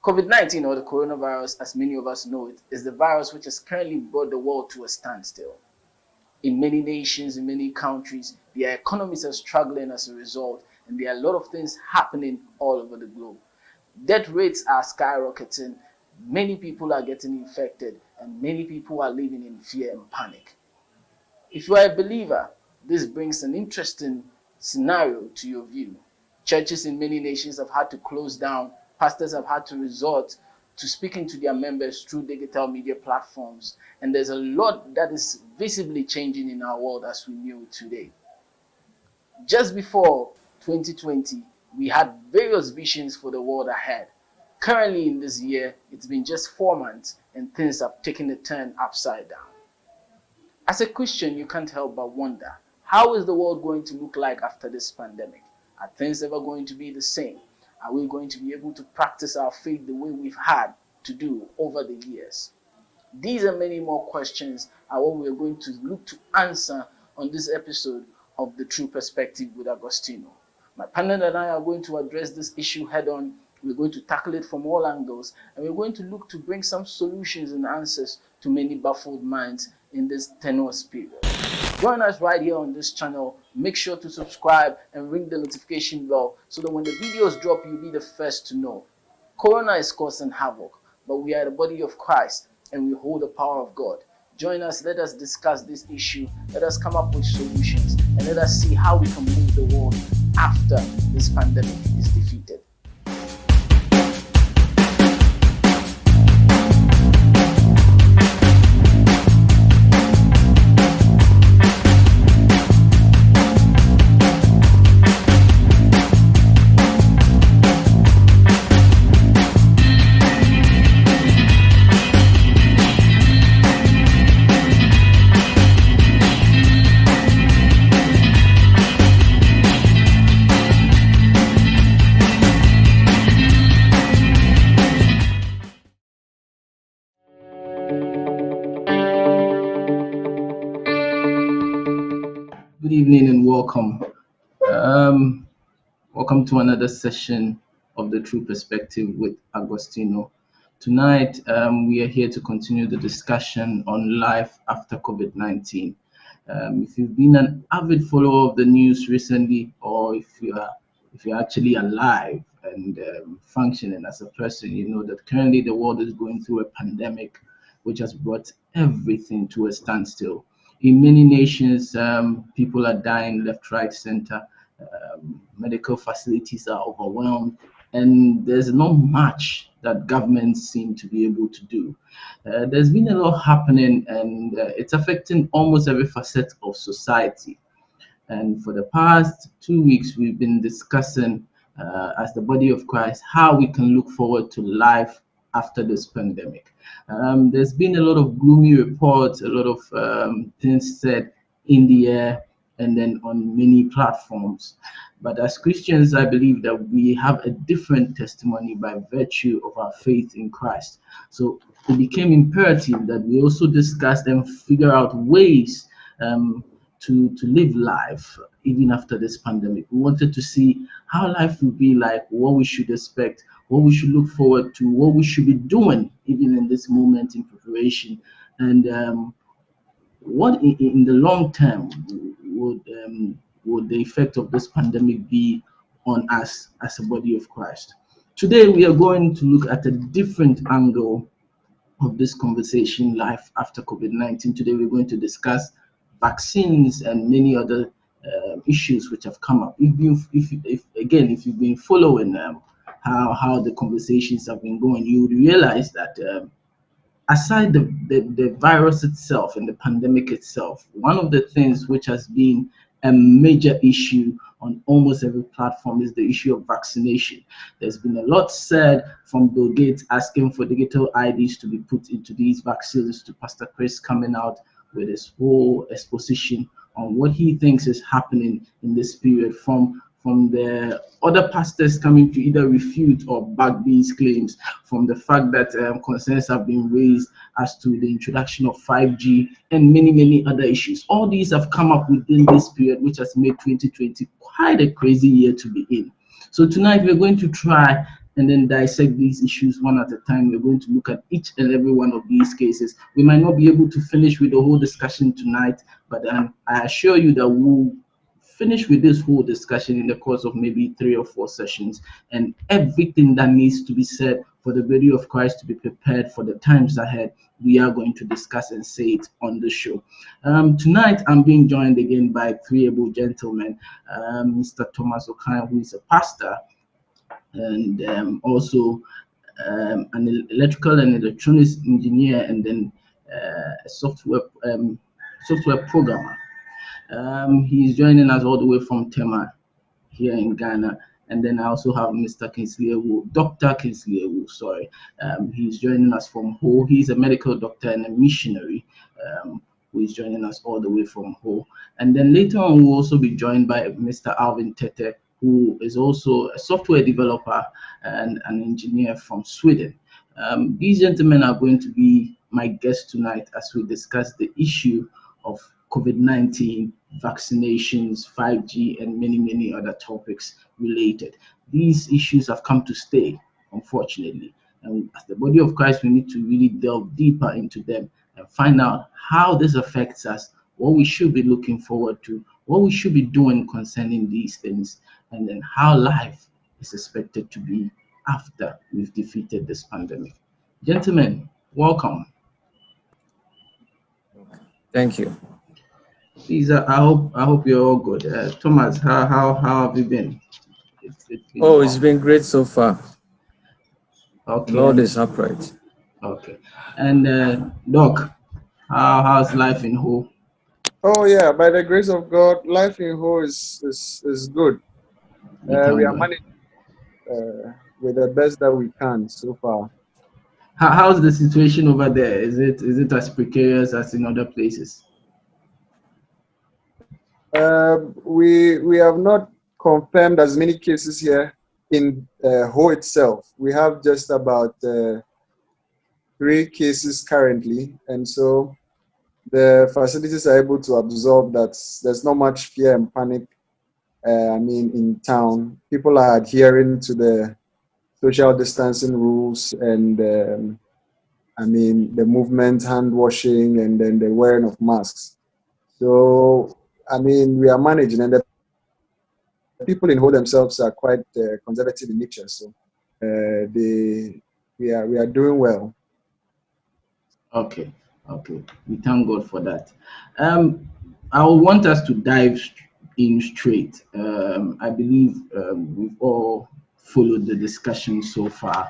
COVID-19, or the coronavirus, as many of us know it, is the virus which has currently brought the world to a standstill. In many nations, in many countries, their economies are struggling as a result, and there are a lot of things happening all over the globe. Death rates are skyrocketing, many people are getting infected, and many people are living in fear and panic. If you are a believer, this brings an interesting scenario to your view. Churches in many nations have had to close down. Pastors have had to resort to speaking to their members through digital media platforms. And there's a lot that is visibly changing in our world as we knew today. Just before 2020, we had various visions for the world ahead. Currently in this year, it's been just 4 months and things have taken a turn upside down. As a Christian, you can't help but wonder, how is the world going to look like after this pandemic? Are things ever going to be the same? Are we going to be able to practice our faith the way we've had to do over the years? These and many more questions are what we're going to look to answer on this episode of The True Perspective with Agostino. My partner and I are going to address this issue head on. We're going to tackle it from all angles, and we're going to look to bring some solutions and answers to many baffled minds in this tenuous period. Join us right here on this channel. Make sure to subscribe and ring the notification bell so that when the videos drop, you'll be the first to know. Corona is causing havoc, but we are the body of Christ and we hold the power of God. Join us, let us discuss this issue, let us come up with solutions, and let us see how we can move the world after this pandemic is defeated. Good evening and welcome. Welcome to another session of The True Perspective with Agostino. Tonight, we are here to continue the discussion on life after COVID-19. If you've been an avid follower of the news recently, or if you're actually alive and functioning as a person, you know that currently the world is going through a pandemic which has brought everything to a standstill. In many nations, people are dying left, right, center. Medical facilities are overwhelmed, and there's not much that governments seem to be able to do. There's been a lot happening, and it's affecting almost every facet of society. And for the past 2 weeks, we've been discussing, as the body of Christ, how we can look forward to life after this pandemic. There's been a lot of gloomy reports, a lot of things said in the air and then on many platforms. But as Christians, I believe that we have a different testimony by virtue of our faith in Christ. So it became imperative that we also discuss and figure out ways to live life even after this pandemic. We wanted to see how life would be like, what we should expect, what we should look forward to, what we should be doing even in this moment in preparation, and what in the long term would the effect of this pandemic be on us as a body of Christ. Today we are going to look at a different angle of this conversation, life after COVID-19. Today we're going to discuss vaccines and many other issues which have come up. If you've been following how the conversations have been going, you would realize that aside the virus itself and the pandemic itself, one of the things which has been a major issue on almost every platform is the issue of vaccination. There's been a lot said, from Bill Gates asking for digital IDs to be put into these vaccines, to Pastor Chris coming out with his whole exposition on what he thinks is happening in this period, from the other pastors coming to either refute or back these claims, from the fact that concerns have been raised as to the introduction of 5G and many other issues. All these have come up within this period, which has made 2020 quite a crazy year to be in. So tonight we're going to try and then dissect these issues one at a time. We're going to look at each and every one of these cases. We might not be able to finish with the whole discussion tonight, but I assure you that we'll finish with this whole discussion in the course of maybe 3 or 4 sessions, and everything that needs to be said for the body of Christ to be prepared for the times ahead, we are going to discuss and say it on the show. Tonight, I'm being joined again by 3 able gentlemen, Mr. Thomas Okan, who is a pastor, and also an electrical and electronics engineer, and then a software programmer. He's joining us all the way from Tema here in Ghana. And then I also have Mr. Kingsley Ewu, Dr. Kingsley Ewu, sorry. He's joining us from Ho. He's a medical doctor and a missionary who is joining us all the way from Ho. And then later on, we'll also be joined by Mr. Alvin Tete, who is also a software developer and an engineer from Sweden. These gentlemen are going to be my guests tonight as we discuss the issue of COVID-19, vaccinations, 5G, and many, many other topics related. These issues have come to stay, unfortunately. And as the body of Christ, we need to really delve deeper into them and find out how this affects us, what we should be looking forward to, what we should be doing concerning these things, and then how life is expected to be after we've defeated this pandemic. Gentlemen, welcome. Thank you. Please, I hope you're all good. Thomas, how have you been? It's been great so far. Okay. The Lord is upright. Okay. And Doc, how's life in Ho? Oh yeah, by the grace of God, life in Ho is good. We are managing with the best that we can so far. How's the situation over there? Is it as precarious as in other places? We have not confirmed as many cases here in Ho itself. We have just about 3 cases currently, and so the facilities are able to absorb that. There's not much fear and panic. In town, people are adhering to the social distancing rules and the movement, hand washing, and then the wearing of masks. So we are managing, and the people in Ho themselves are quite conservative in nature. So we are doing well. Okay. We thank God for that. I want us to dive in straight. I believe we've all followed the discussion so far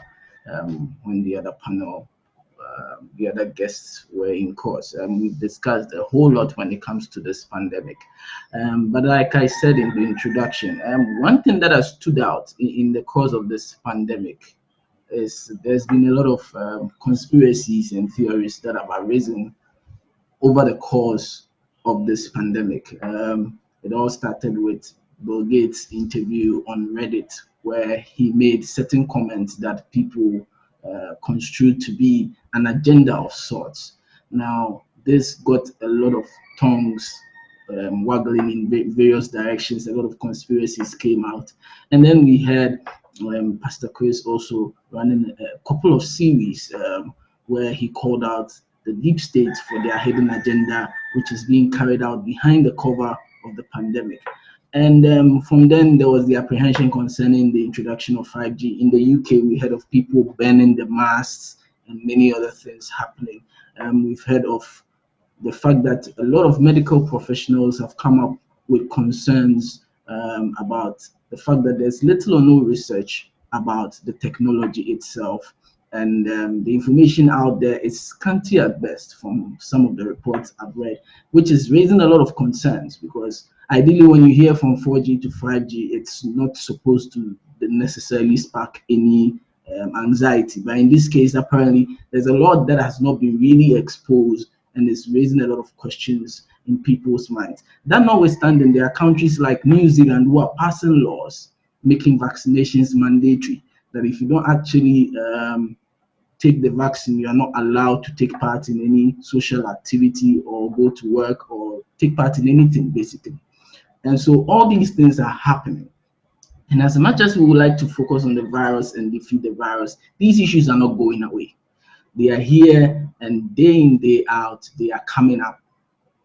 when the other panel, the other guests were in course. We've discussed a whole lot when it comes to this pandemic. But like I said in the introduction, one thing that has stood out in the course of this pandemic is there's been a lot of conspiracies and theories that have arisen over the course of this pandemic. It all started with Bill Gates' interview on Reddit, where he made certain comments that people construed to be an agenda of sorts. Now, this got a lot of tongues waggling in various directions. A lot of conspiracies came out. And then we had Pastor Chris also running a couple of series where he called out the deep state for their hidden agenda, which is being carried out behind the cover of the pandemic. And from then, there was the apprehension concerning the introduction of 5G. In the UK, we heard of people burning the masks and many other things happening. We've heard of the fact that a lot of medical professionals have come up with concerns about the fact that there's little or no research about the technology itself. And the information out there is scanty at best from some of the reports I've read, which is raising a lot of concerns, because ideally when you hear from 4G to 5G, it's not supposed to necessarily spark any anxiety. But in this case, apparently, there's a lot that has not been really exposed and is raising a lot of questions in people's minds. That notwithstanding, there are countries like New Zealand who are passing laws making vaccinations mandatory, that if you don't actually take the vaccine, you are not allowed to take part in any social activity or go to work or take part in anything, basically. And so all these things are happening. And as much as we would like to focus on the virus and defeat the virus, these issues are not going away. They are here, and day in, day out, they are coming up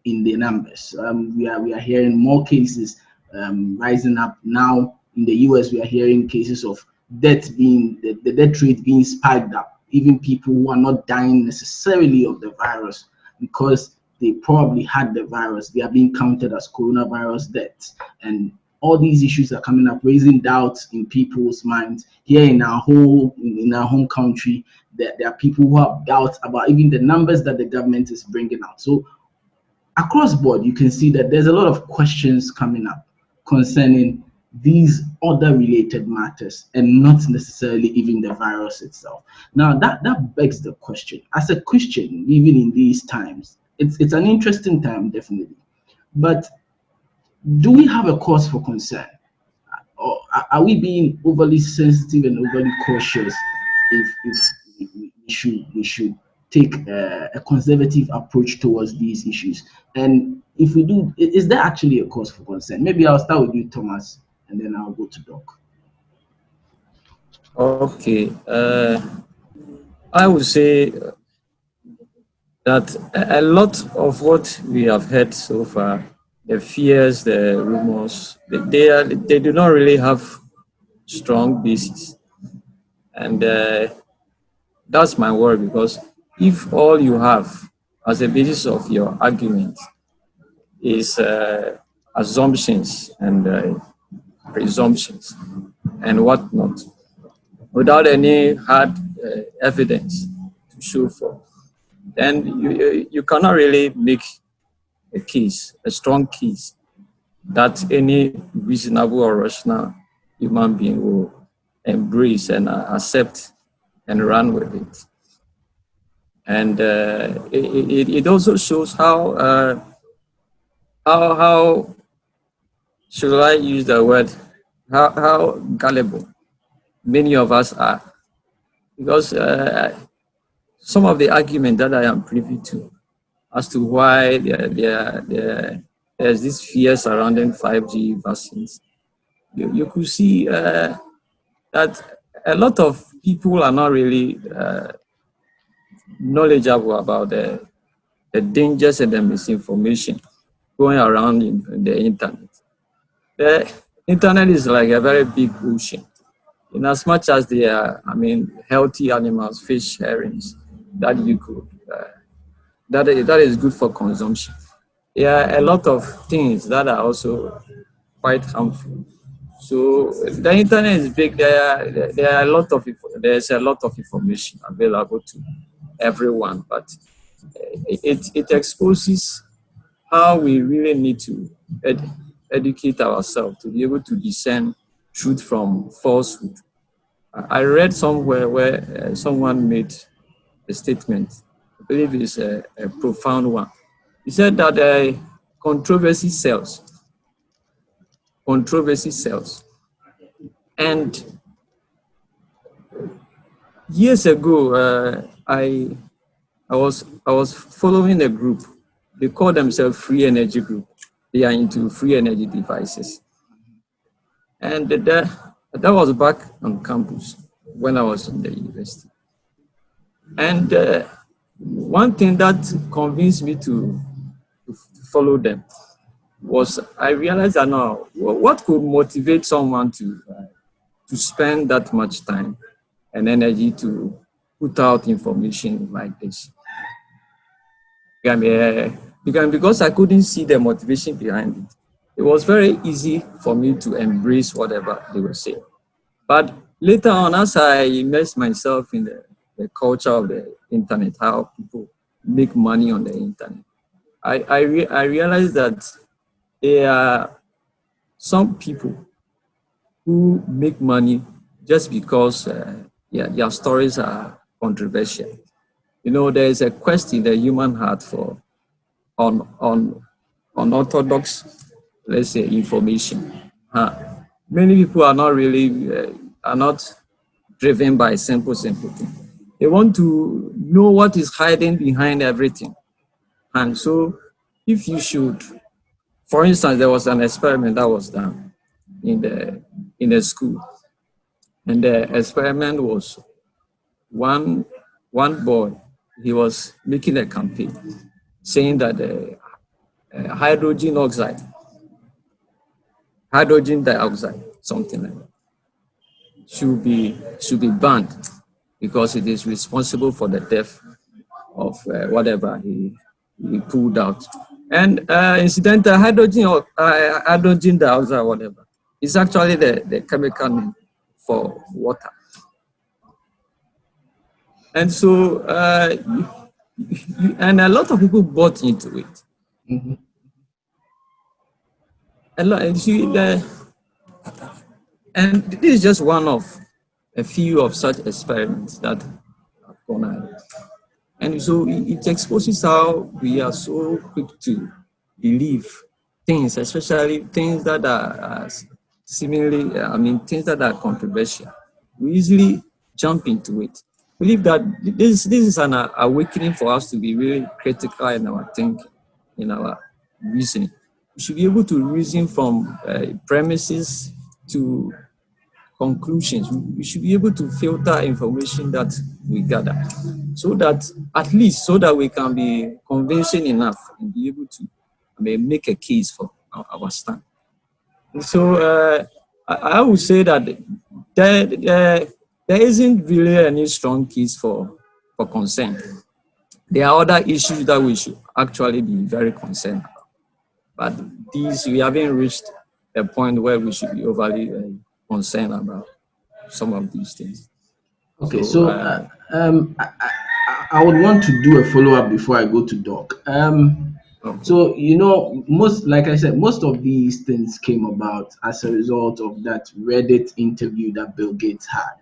in the numbers. We are hearing more cases rising up now. In the US, we are hearing cases of death being, the death rate being spiked up. Even people who are not dying necessarily of the virus because they probably had the virus, they are being counted as coronavirus deaths. And all these issues are coming up, raising doubts in people's minds. Here in our home country, there are people who have doubts about even the numbers that the government is bringing out. So across board, you can see that there's a lot of questions coming up concerning these other related matters and not necessarily even the virus itself. Now that begs the question, as a Christian, even in these times, it's an interesting time, definitely, but do we have a cause for concern, or are we being overly sensitive and overly cautious if we should take a conservative approach towards these issues? And if we do, is there actually a cause for concern? Maybe I'll start with you, Thomas, and then I'll go to Doc. Okay. I would say that a lot of what we have heard so far, the fears, the rumors, they do not really have strong basis. And that's my worry, because if all you have as a basis of your argument is assumptions and presumptions and whatnot, without any hard evidence to show for, then you cannot really make a strong case that any reasonable or rational human being will embrace and accept and run with it. And it also shows how should I use the word, how gullible many of us are, because some of the argument that I am privy to as to why there's this fear surrounding 5G vaccines, you could see that a lot of people are not really knowledgeable about the dangers and the misinformation going around in the internet. The internet is like a very big ocean. In as much as they are, healthy animals, fish, herrings, that you could, that is good for consumption. There are a lot of things that are also quite harmful. So the internet is big. There's a lot of information available to everyone, but it exposes how we really need to educate ourselves to be able to discern truth from falsehood. I read somewhere where someone made a statement, I believe it's a profound one. He said that controversy sells. And years ago, I was following a group. They call themselves Free Energy Group. They are into free energy devices. And that was back on campus when I was in the university. And one thing that convinced me to follow them was I realized that now, what could motivate someone to spend that much time and energy to put out information like this? Because I couldn't see the motivation behind it. It was very easy for me to embrace whatever they were saying. But later on, as I immersed myself in the culture of the internet, how people make money on the internet, I realized that there are some people who make money just because their stories are controversial. There is a quest in the human heart for unorthodox, let's say, information. Many people are not really are not driven by simple things. They want to know what is hiding behind everything. And so, if you should, for instance, there was an experiment that was done in the in a school, and the experiment was one boy. He was making a campaign saying that hydrogen dioxide, something like that, should be banned because it is responsible for the death of whatever he pulled out. And incidentally, hydrogen dioxide, whatever, is actually the chemical name for water. And so, and a lot of people bought into it. Mm-hmm. And this is just one of a few of such experiments that have gone ahead. And so it exposes how we are so quick to believe things, especially things that are seemingly, things that are controversial. We easily jump into it. Believe that this is an awakening for us to be really critical in our thinking, in our reasoning. We should be able to reason from premises to conclusions. We should be able to filter information that we gather, so that at least we can be convincing enough and be able to make a case for our stand. And so I would say that there isn't really any strong case for concern. There are other issues that we should actually be very concerned about. But we haven't reached a point where we should be overly concerned about some of these things. Okay, so I would want to do a follow-up before I go to Doc. Okay. So, like I said, most of these things came about as a result of that Reddit interview that Bill Gates had,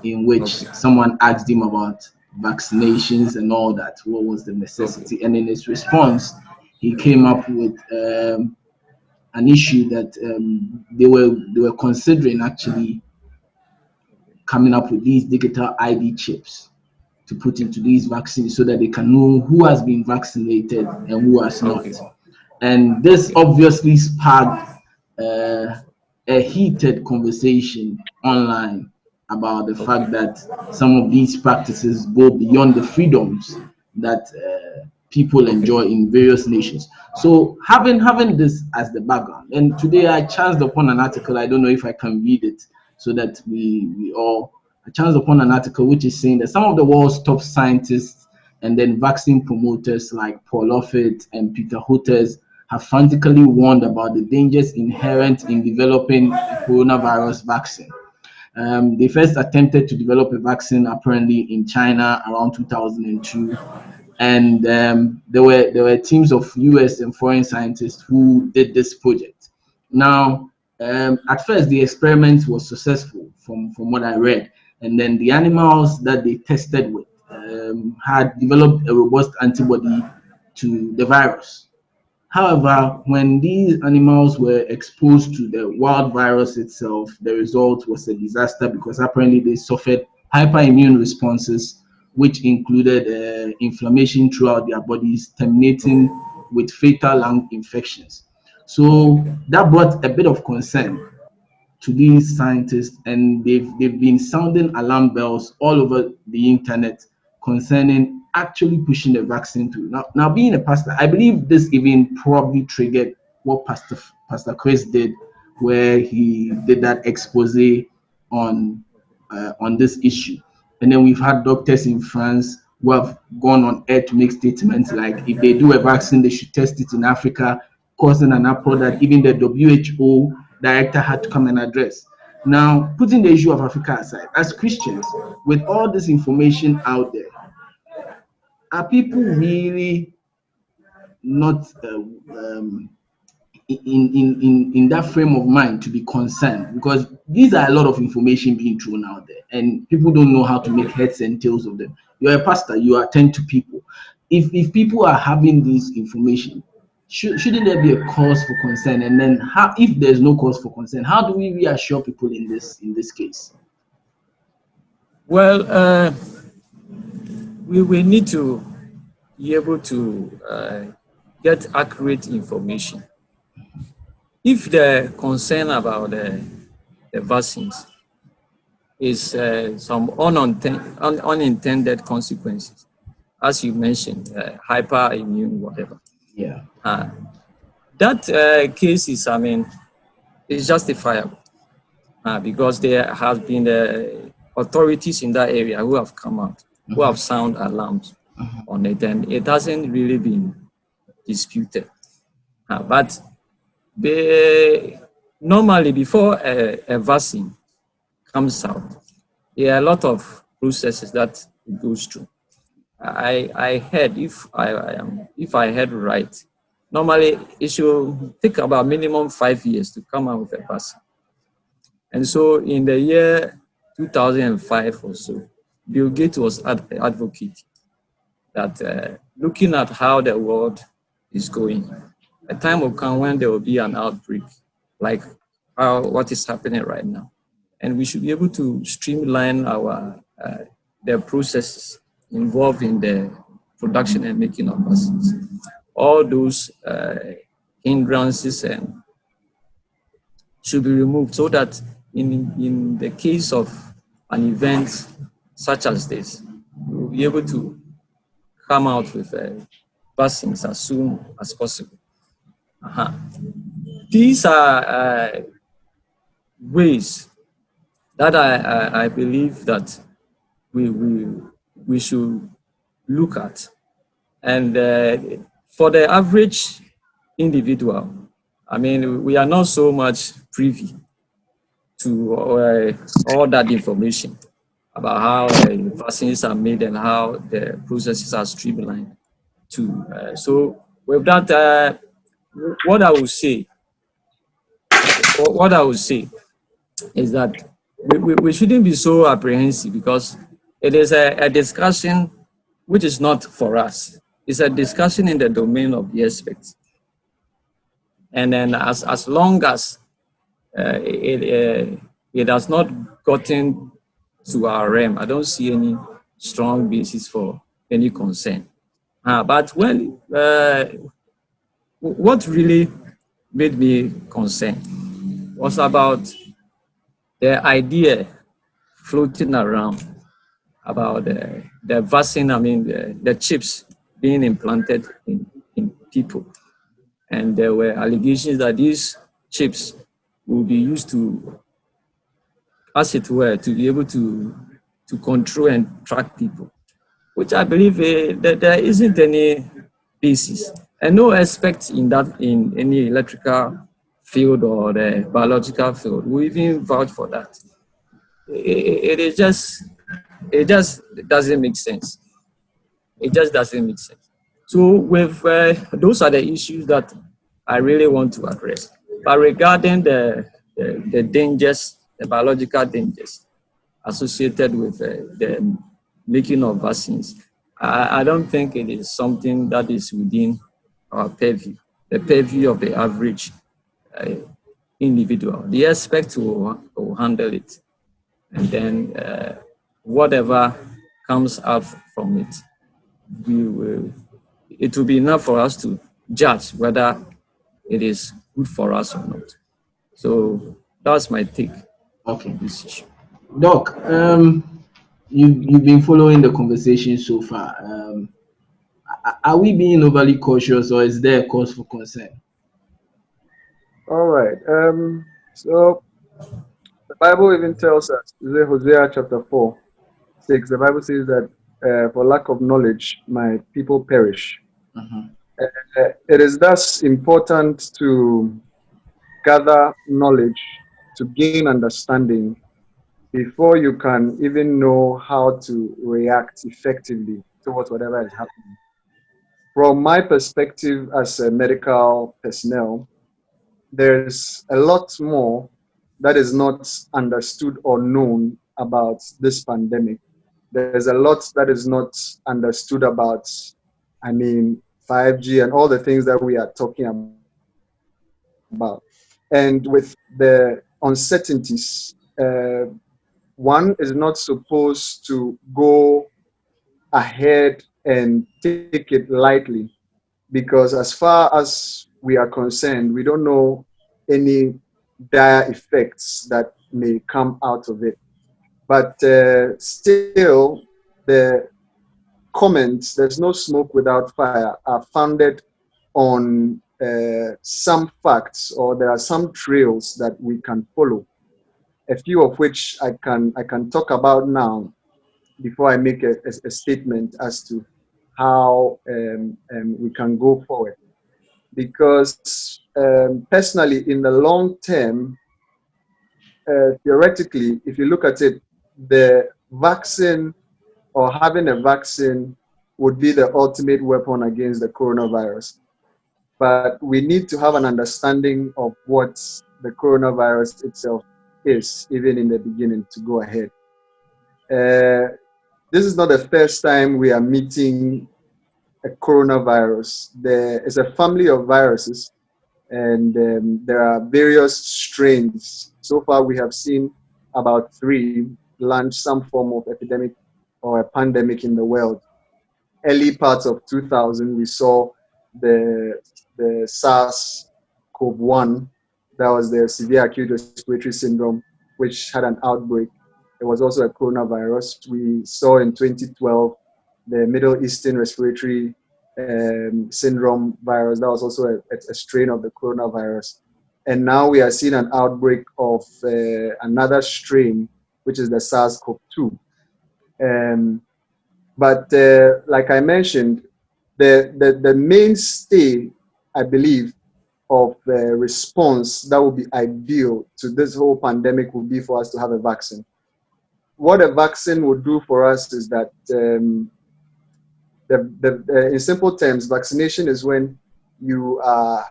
in which someone asked him about vaccinations and all that. What was the necessity? Okay. And in his response, he came up with an issue that they were considering actually coming up with these digital ID chips to put into these vaccines so that they can know who has been vaccinated and who has not. And this obviously sparked a heated conversation online about the fact that some of these practices go beyond the freedoms that people enjoy in various nations. So having this as the background, and today I chanced upon an article, I don't know if I can read it, so that I chanced upon an article which is saying that some of the world's top scientists and then vaccine promoters like Paul Offit and Peter Hotez have frantically warned about the dangers inherent in developing a coronavirus vaccine. They first attempted to develop a vaccine apparently in China around 2002, and there were teams of US and foreign scientists who did this project. Now, at first, the experiment was successful from what I read. And then the animals that they tested with had developed a robust antibody to the virus. However, when these animals were exposed to the wild virus itself, the result was a disaster because apparently they suffered hyperimmune responses, which included inflammation throughout their bodies, terminating with fatal lung infections. So that brought a bit of concern to these scientists, and they've been sounding alarm bells all over the internet concerning actually pushing the vaccine through. Now being a pastor, I believe this even probably triggered what Pastor Chris did, where he did that expose on this issue. And then we've had doctors in France who have gone on air to make statements like if they do a vaccine, they should test it in Africa, causing an uproar that even the WHO director had to come and address. Now, putting the issue of Africa aside, as Christians, with all this information out there, are people really not in that frame of mind to be concerned? Because these are a lot of information being thrown out there, and people don't know how to make heads and tails of them. You're a pastor, you attend to people. If people are having this information, shouldn't there be a cause for concern? And then if there's no cause for concern, how do we reassure people in this case? Well, we need to be able to get accurate information. If the concern about the vaccines is some unintended consequences, as you mentioned, hyperimmune, whatever. Yeah. That case is, I mean, is justifiable because there have been authorities in that area who have come out, who have sound alarms on it, and it hasn't really been disputed. But normally, before a vaccine comes out, there are a lot of processes that it goes through. I heard, if I heard right, normally it should take about minimum 5 years to come out with a vaccine. And so in the year 2005 or so, Bill Gates was advocating that looking at how the world is going, a time will come when there will be an outbreak, like what is happening right now. And we should be able to streamline the processes involved in the production and making of vaccines. All those hindrances should be removed so that in the case of an event such as this, we'll be able to come out with vaccines as soon as possible. These are ways that I believe that we should look at. And for the average individual, I mean, we are not so much privy to all that information about how vaccines are made and how the processes are streamlined too. So with that, what I would say is that we shouldn't be so apprehensive, because it is a discussion which is not for us. It's a discussion in the domain of the experts. And then as long as it has not gotten to our realm, I don't see any strong basis for any concern. But what really made me concerned was about the idea floating around about the vaccine, I mean, the chips being implanted in people. And there were allegations that these chips will be used to, as it were, to be able to control and track people, which I believe that there isn't any basis. And no expert in any electrical field or the biological field will even vouch for that. It just doesn't make sense. It just doesn't make sense. So with those are the issues that I really want to address. But regarding the dangers, the biological dangers associated with the making of vaccines, I don't think it is something that is within our purview, the purview of the average individual. The expert will handle it, and then whatever comes out from it, it will be enough for us to judge whether it is good for us or not. So that's my take. Okay. This issue. Doc, you've been following the conversation so far. Are we being overly cautious, or is there a cause for concern? All right. So the Bible even tells us, Hosea chapter 4:6, the Bible says that for lack of knowledge, my people perish. It is thus important to gather knowledge, to gain understanding, before you can even know how to react effectively towards whatever is happening. From my perspective as a medical personnel, there's a lot more that is not understood or known about this pandemic. There's a lot that is not understood about, 5G and all the things that we are talking about. And with the uncertainties, one is not supposed to go ahead and take it lightly, because as far as we are concerned, we don't know any dire effects that may come out of it. But still, the comments, there's no smoke without fire, are founded on some facts, or there are some trails that we can follow. A few of which I can talk about now before I make a statement as to how we can go forward. Because personally, in the long term, theoretically, if you look at it, the vaccine or having a vaccine would be the ultimate weapon against the coronavirus. But we need to have an understanding of what the coronavirus itself is, even in the beginning, to go ahead. This is not the first time we are meeting a coronavirus. There is a family of viruses, and there are various strains. So far, we have seen about 3 launch some form of epidemic or a pandemic in the world. Early parts of 2000, we saw the SARS-CoV-1, that was the severe acute respiratory syndrome, which had an outbreak. There was also a coronavirus. We saw in 2012 the Middle Eastern respiratory syndrome virus. That was also a strain of the coronavirus. And now we are seeing an outbreak of another strain, which is the SARS-CoV-2. But like I mentioned, the mainstay, I believe, of the response that would be ideal to this whole pandemic would be for us to have a vaccine. What a vaccine would do for us is that, in simple terms, vaccination is when you are,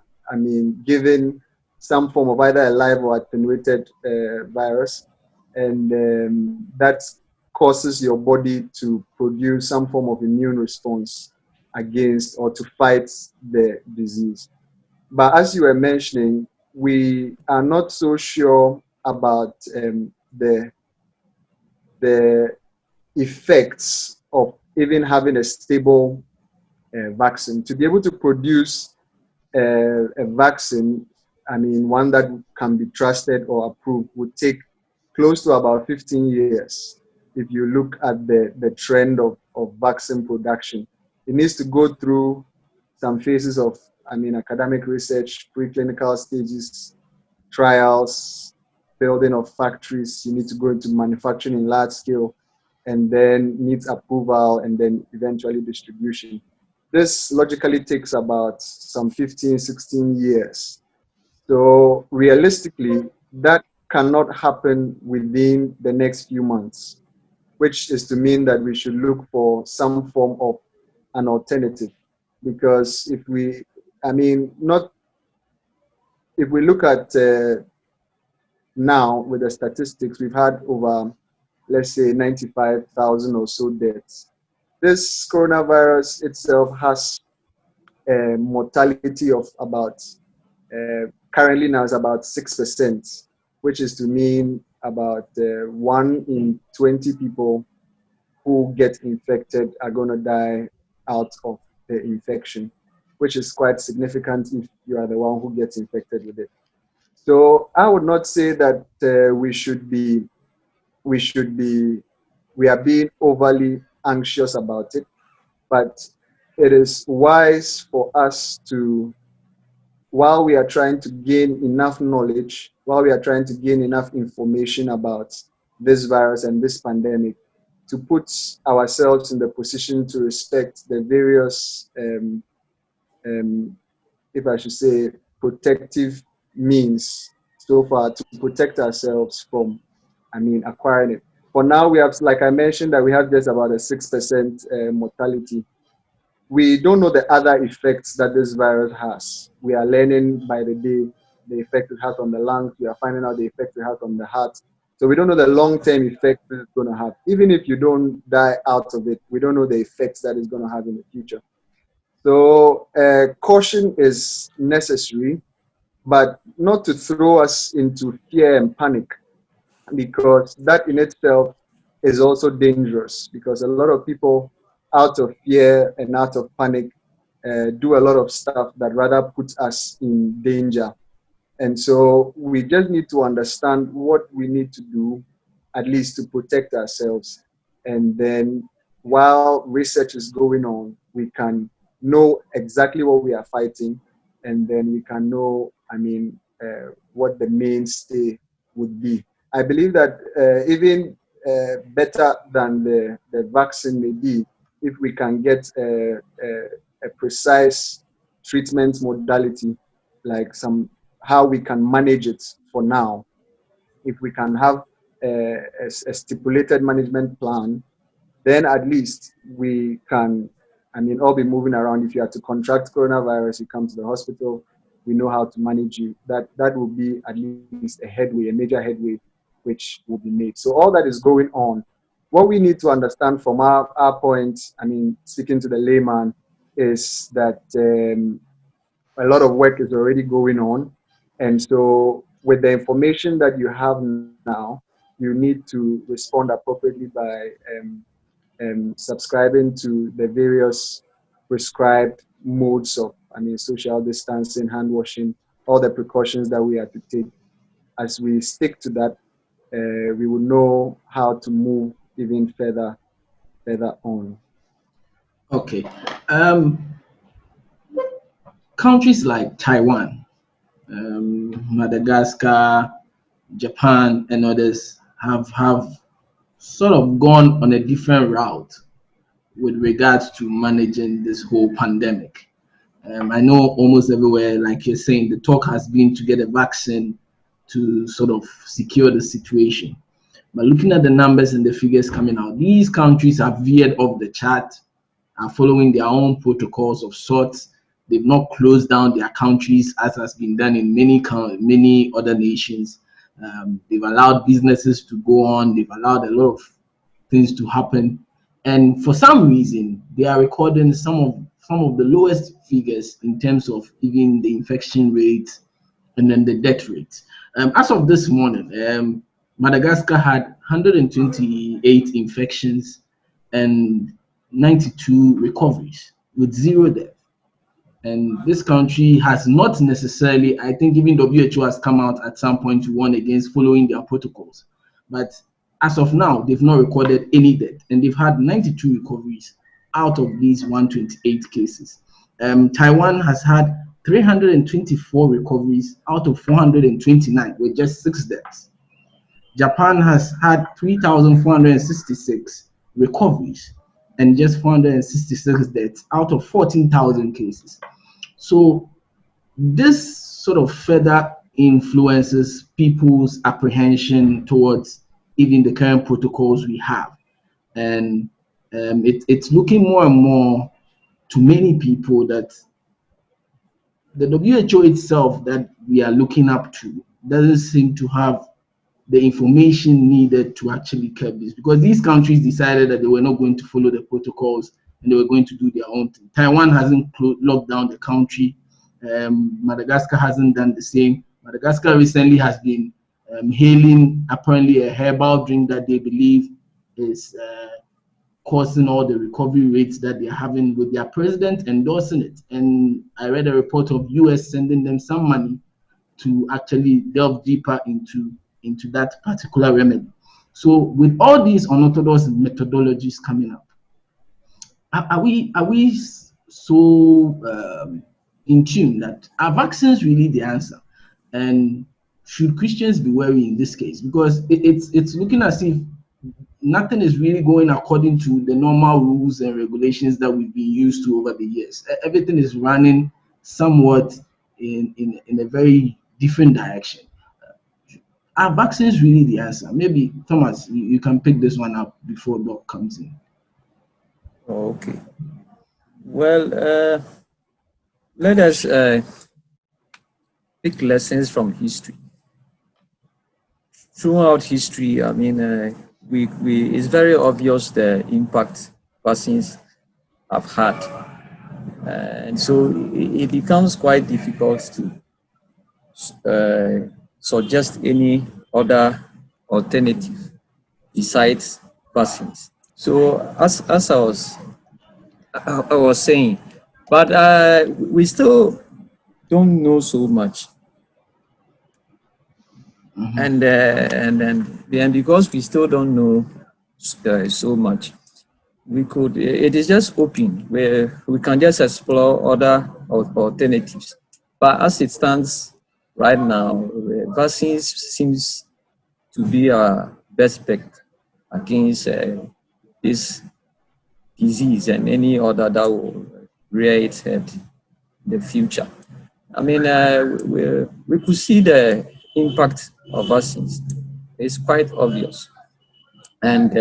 given some form of either a live or attenuated virus, and that causes your body to produce some form of immune response against or to fight the disease. But as you were mentioning, we are not so sure about the effects of even having a stable vaccine. To be able to produce a vaccine, one that can be trusted or approved, would take close to about 15 years. If you look at the trend of vaccine production, it needs to go through some phases of, academic research, preclinical stages, trials, building of factories. You need to go into manufacturing in large scale, and then needs approval, and then eventually distribution. This logically takes about some 15, 16 years. So realistically, that cannot happen within the next few months, which is to mean that we should look for some form of an alternative. Because if we, if we look at now with the statistics, we've had over, let's say, 95,000 or so deaths. This coronavirus itself has a mortality of about, currently now is about 6%, which is to mean about 1 in 20 people who get infected are going to die out of the infection, which is quite significant if you are the one who gets infected with it. So I would not say that we are being overly anxious about it, but it is wise for us to, while we are trying to gain enough knowledge, while we are trying to gain enough information about this virus and this pandemic, to put ourselves in the position to respect the various, if I should say, protective means so far to protect ourselves from, acquiring it. For now, we have, like I mentioned, that we have just about a 6% mortality. We don't know the other effects that this virus has. We are learning by the day the effect it has on the lungs. We are finding out the effect it has on the heart. So we don't know the long-term effect that it's going to have. Even if you don't die out of it, we don't know the effects that it's going to have in the future. So caution is necessary, but not to throw us into fear and panic, because that in itself is also dangerous, because a lot of people, out of fear and out of panic, do a lot of stuff that rather puts us in danger. And so we just need to understand what we need to do, at least to protect ourselves. And then while research is going on, we can know exactly what we are fighting, and then we can know, what the mainstay would be. I believe that even better than the vaccine may be, if we can get a precise treatment modality, like how we can manage it for now. If we can have a stipulated management plan, then at least we can, all be moving around. If you are to contract coronavirus, you come to the hospital, we know how to manage you. That will be at least a major headway, which will be made. So all that is going on. What we need to understand from our point, speaking to the layman, is that a lot of work is already going on. And so with the information that you have now, you need to respond appropriately by subscribing to the various prescribed modes of, social distancing, hand washing, all the precautions that we have to take. As we stick to that, we will know how to move even further on. Okay. Countries like Taiwan, Madagascar, Japan, and others have sort of gone on a different route with regards to managing this whole pandemic. I know almost everywhere, like you're saying, the talk has been to get a vaccine to sort of secure the situation. But looking at the numbers and the figures coming out, these countries have veered off the chart, are following their own protocols of sorts. They've not closed down their countries as has been done in many other nations. They've allowed businesses to go on. They've allowed a lot of things to happen, and for some reason, they are recording some of the lowest figures in terms of even the infection rate and then the death rate. As of this morning, Madagascar had 128 infections and 92 recoveries with 0 death. And this country has not necessarily, I think even WHO has come out at some point to warn against following their protocols. But as of now, they've not recorded any death, and they've had 92 recoveries out of these 128 cases. Taiwan has had 324 recoveries out of 429 with just 6 deaths. Japan has had 3,466 recoveries and just 466 deaths out of 14,000 cases. So this sort of further influences people's apprehension towards even the current protocols we have. And it's looking more and more to many people that the WHO itself that we are looking up to doesn't seem to have the information needed to actually curb this, because these countries decided that they were not going to follow the protocols and they were going to do their own thing. Taiwan hasn't locked down the country. Madagascar hasn't done the same. Madagascar recently has been hailing apparently a herbal drink that they believe is causing all the recovery rates that they're having, with their president endorsing it. And I read a report of US sending them some money to actually delve deeper into that particular remedy. So with all these unorthodox methodologies coming up, are we so in tune that are vaccines really the answer? And should Christians be wary in this case? Because it's looking as if nothing is really going according to the normal rules and regulations that we've been used to over the years. Everything is running somewhat in a very different direction. Are vaccines really the answer? Maybe Thomas, you can pick this one up before Doc comes in. Okay. Well, let us take lessons from history. Throughout history, it's very obvious the impact vaccines have had, and so it becomes quite difficult to suggest any other alternative besides vaccines. So as I was saying, but we still don't know so much. And then because we still don't know so much, it is just open where we can just explore other alternatives. But as it stands right now, vaccines seems to be our best bet against this disease and any other that will rear its head in the future. I mean, we could see the impact of vaccines. It's quite obvious. And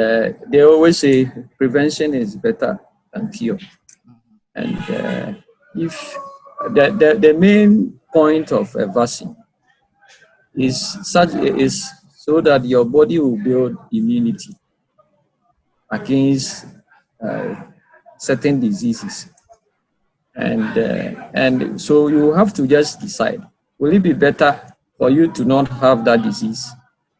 they always say prevention is better than cure. And if the main point of a vaccine is so that your body will build immunity against certain diseases. And so you have to just decide, will it be better for you to not have that disease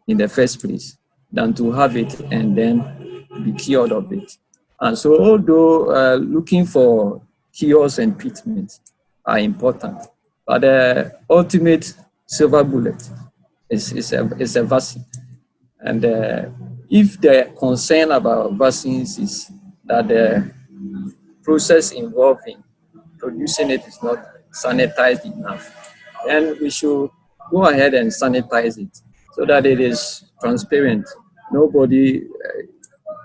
in the first place than to have it and then be cured of it? And so although looking for cures and treatments are important, but the ultimate silver bullet is a vaccine. And if the concern about vaccines is that the process involving producing it is not sanitized enough, then we should go ahead and sanitize it so that it is transparent. Nobody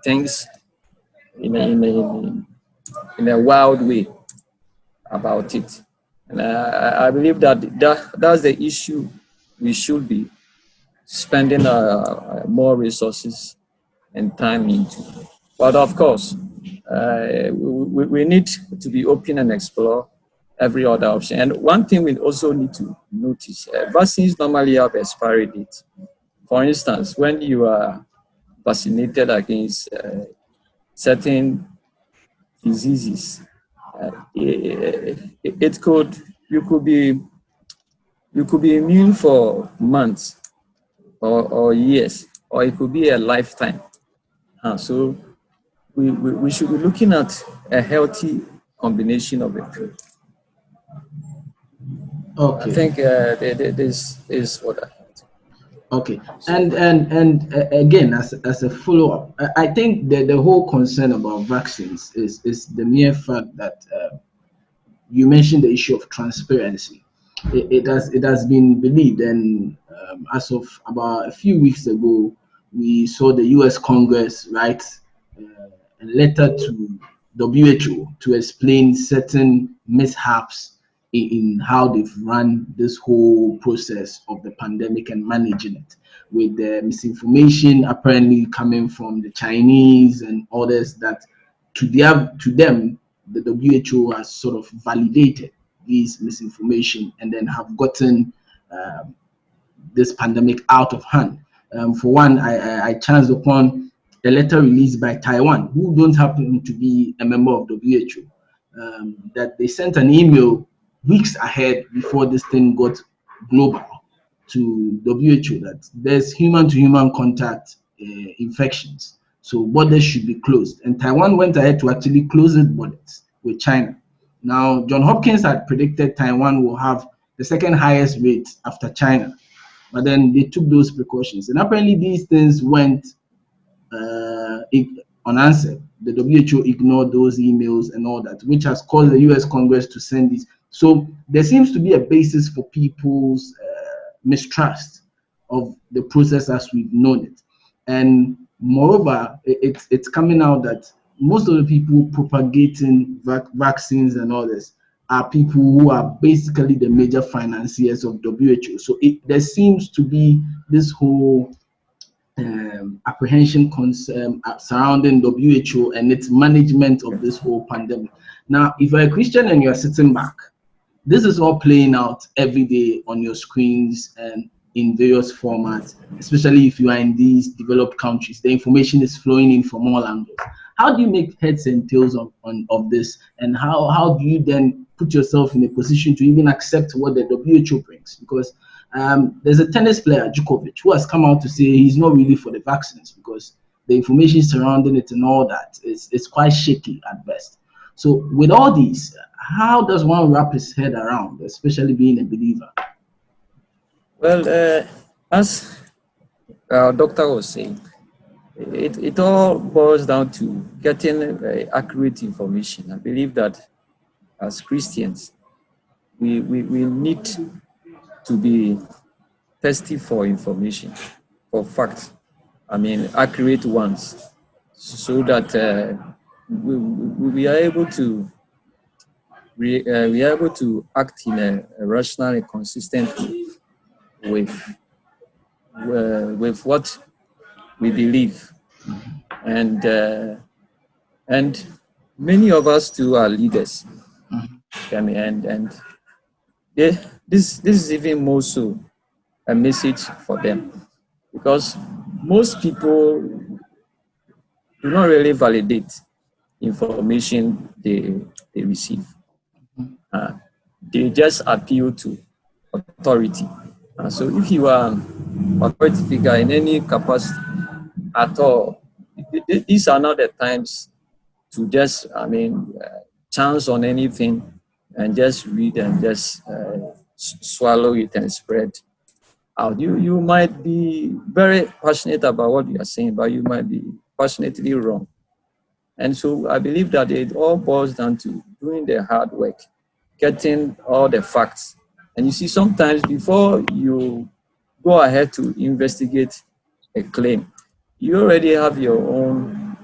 thinks in a wild way about it. And I believe that's the issue we should be spending more resources and time into. But of course, we need to be open and explore every other option. And one thing we also need to notice, vaccines normally have expiry dates. For instance, when you are vaccinated against certain diseases, you could be immune for months or years, or it could be a lifetime. So we should be looking at a healthy combination of the two. Okay. I think this is what I had. Okay, and again, as a follow-up, I think that the whole concern about vaccines is the mere fact that you mentioned the issue of transparency. It has been believed, and as of about a few weeks ago, we saw the U.S. Congress write a letter to WHO to explain certain mishaps in how they've run this whole process of the pandemic and managing it, with the misinformation apparently coming from the Chinese and others, that to them the WHO has sort of validated these misinformation and then have gotten this pandemic out of hand. For one, I chanced upon a letter released by Taiwan, who don't happen to be a member of WHO, that they sent an email weeks ahead before this thing got global to WHO that there's human-to-human contact infections, so borders should be closed. And Taiwan went ahead to actually close its borders with China. Now, John Hopkins had predicted Taiwan will have the second highest rate after China, but then they took those precautions. And apparently these things went unanswered. The WHO ignored those emails and all that, which has caused the US Congress to send these. So there seems to be a basis for people's mistrust of the process as we've known it. And moreover, it's coming out that most of the people propagating vaccines and all this are people who are basically the major financiers of WHO. So there seems to be this whole apprehension concern surrounding WHO and its management of this whole pandemic. Now, if you're a Christian and you're sitting back, this is all playing out every day on your screens and in various formats, especially if you are in these developed countries. The information is flowing in from all angles. How do you make heads and tails of this? And how do you then put yourself in a position to even accept what the WHO brings? Because there's a tennis player, Djokovic, who has come out to say he's not really for the vaccines because the information surrounding it and all that is quite shaky at best. So with all these, how does one wrap his head around, especially being a believer? Well, as our doctor was saying, it all boils down to getting accurate information. I believe that as Christians, we need to be thirsty for information, for facts. I mean, accurate ones, so that we are able to we are able to act in a rational and consistent way with what we believe, and many of us too are leaders. I mean, and this is even more so a message for them, because most people do not really validate information they receive. They just appeal to authority. So if you are an authority figure in any capacity at all, these are not the times to just, chance on anything and just read and just swallow it and spread out. You might be very passionate about what you are saying, but you might be passionately wrong. And so I believe that it all boils down to doing the hard work, getting all the facts. And you see, sometimes before you go ahead to investigate a claim, you already have your own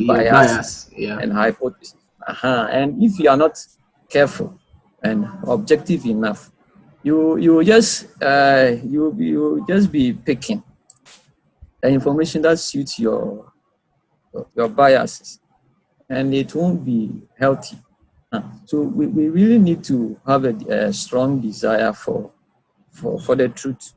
bias and hypothesis. And if you are not careful and objective enough, you just be picking the information that suits your biases, and it won't be healthy. So we really need to have a strong desire for the truth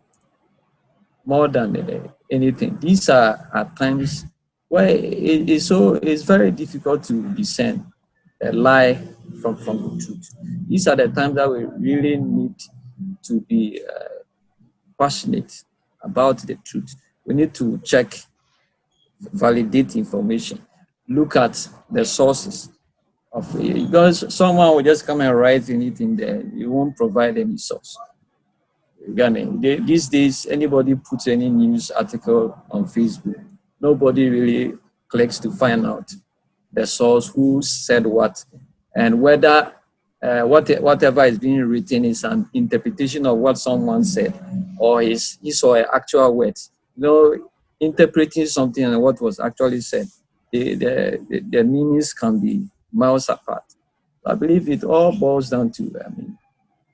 more than anything. These are times where it's very difficult to discern a lie from the truth. These are the times that we really need to be passionate about the truth. We need to check, validate information, look at the sources of it, because someone will just come and write anything there. You won't provide any source. These days, anybody puts any news article on Facebook, nobody really clicks to find out the source, who said what, and whether whatever is being written is an interpretation of what someone said, or his or her actual words. Interpreting something and what was actually said, the meanings can be miles apart. I believe it all boils down to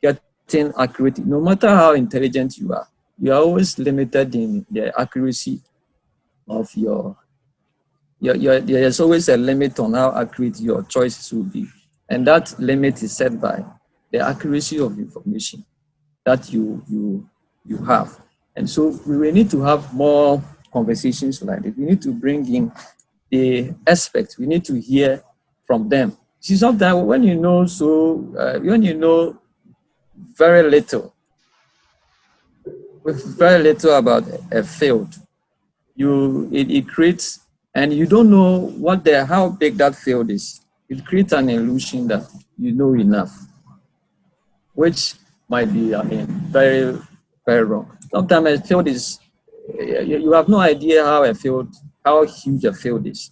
getting accurate. No matter how intelligent you are always limited in the accuracy of your there's always a limit on how accurate your choices will be. And that limit is set by the accuracy of information that you have. And so we will need to have more conversations like this. We need to bring in the experts. We need to hear from them. See, sometimes when you know very little about a field, it creates, and you don't know how big that field is. It creates an illusion that you know enough, which might be, very, very wrong. Sometimes a field is, you have no idea how huge a field is.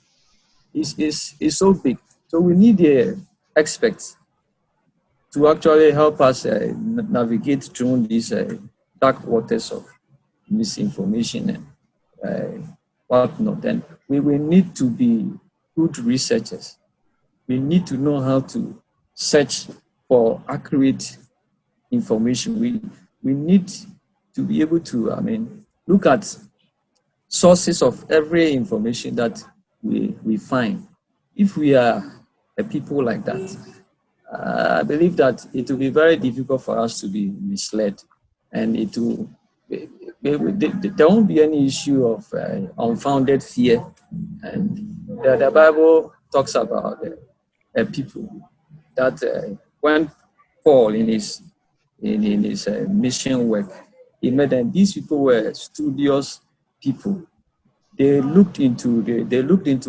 It's so big. So we need the experts to actually help us navigate through these dark waters of misinformation and whatnot. And we will need to be good researchers. We need to know how to search for accurate information. We need to be able to, look at sources of every information that we find. If we are a people like that, I believe that it will be very difficult for us to be misled, and there won't be any issue of unfounded fear. And the Bible talks about people that when Paul in his mission work, he met them. These people were studious people. They looked into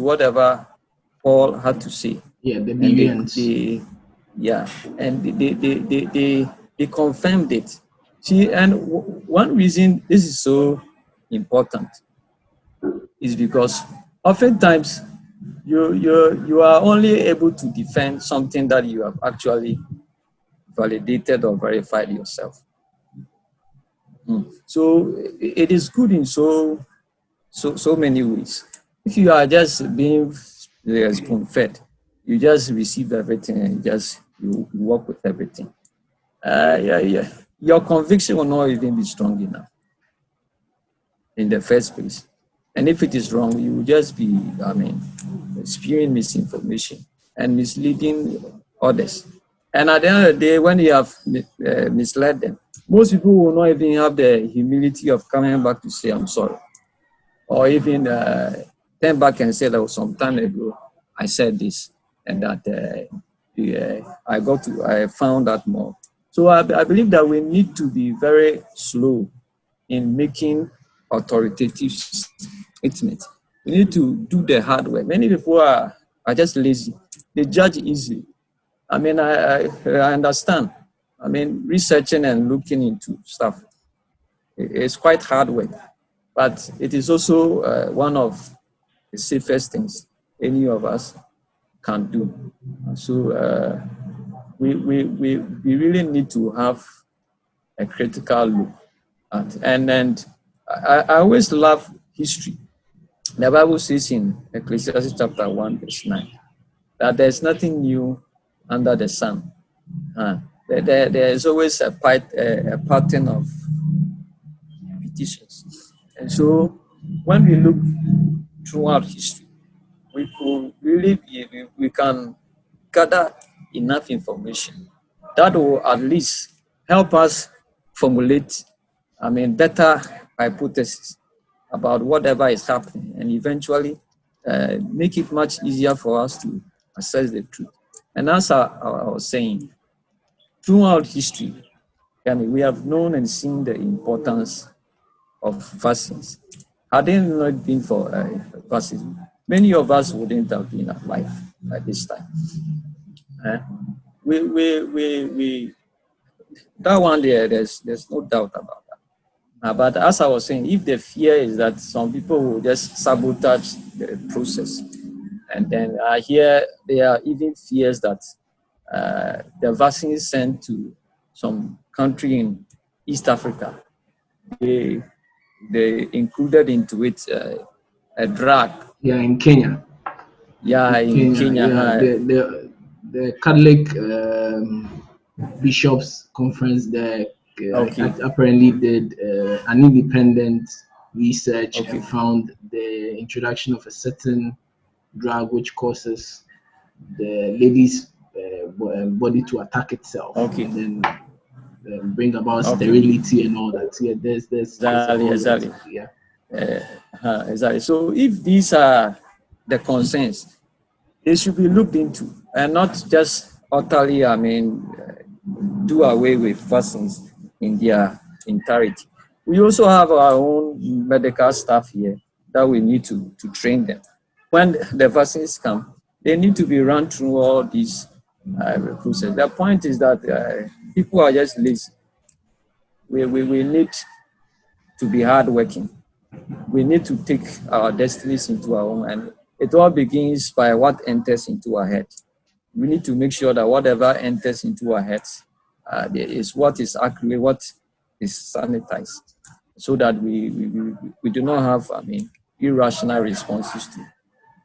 whatever Paul had to say. Yeah, the Bereans. And they confirmed it. See, and one reason this is so important is because oftentimes you are only able to defend something that you have actually validated or verified yourself. So it is good in so many ways. If you are just being spoon-fed, you just receive everything and you work with everything. Your conviction will not even be strong enough in the first place. And if it is wrong, you will just be, spewing misinformation and misleading others. And at the end of the day, when you have misled them, most people will not even have the humility of coming back to say, I'm sorry. Or even turn back and say that some time ago, I said this and that I found out more. So I believe that we need to be very slow in making authoritative statements. We need to do the hard work. Many people are just lazy. They judge easily. I mean, I understand. I mean, researching and looking into stuff, it's quite hard work, but it is also one of the safest things any of us can do. So we really need to have a critical look at. And I always love history. The Bible says in Ecclesiastes chapter 1, verse 9, that there's nothing new under the sun. There is always a pattern of repetitions. And so when we look throughout history, we can gather enough information that will at least help us formulate, better hypotheses about whatever is happening, and eventually make it much easier for us to assess the truth. And as I was saying, throughout history, we have known and seen the importance of vaccines. Had it not been for vaccines, many of us wouldn't have been alive at this time. That one there's no doubt about that. But as I was saying, if the fear is that some people will just sabotage the process, and then I hear there are even fears that the vaccine sent to some country in East Africa, they included into it a drug. Yeah, in Kenya. Yeah, in Kenya. Yeah, the Catholic Bishops Conference there apparently did an independent research and found the introduction of a certain drug which causes the lady's body to attack itself, and then bring about sterility and all that. Yeah, there's exactly. Yeah. Exactly. So if these are the concerns, they should be looked into, and not just utterly, do away with vaccines in their entirety. We also have our own medical staff here that we need to train them. When the vaccines come, they need to be run through all these processes. The point is that people are just lazy. We need to be hardworking. We need to take our destinies into our own, and it all begins by what enters into our head. We need to make sure that whatever enters into our heads is what is accurate, what is sanitized, so that we do not have, irrational responses to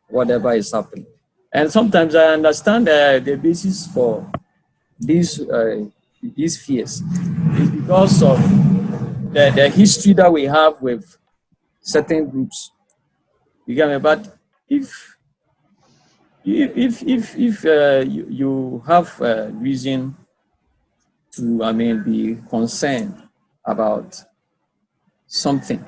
whatever is happening. And sometimes I understand the basis for these fears is because of the history that we have with certain groups. You get me? But if you have reason to, be concerned about something,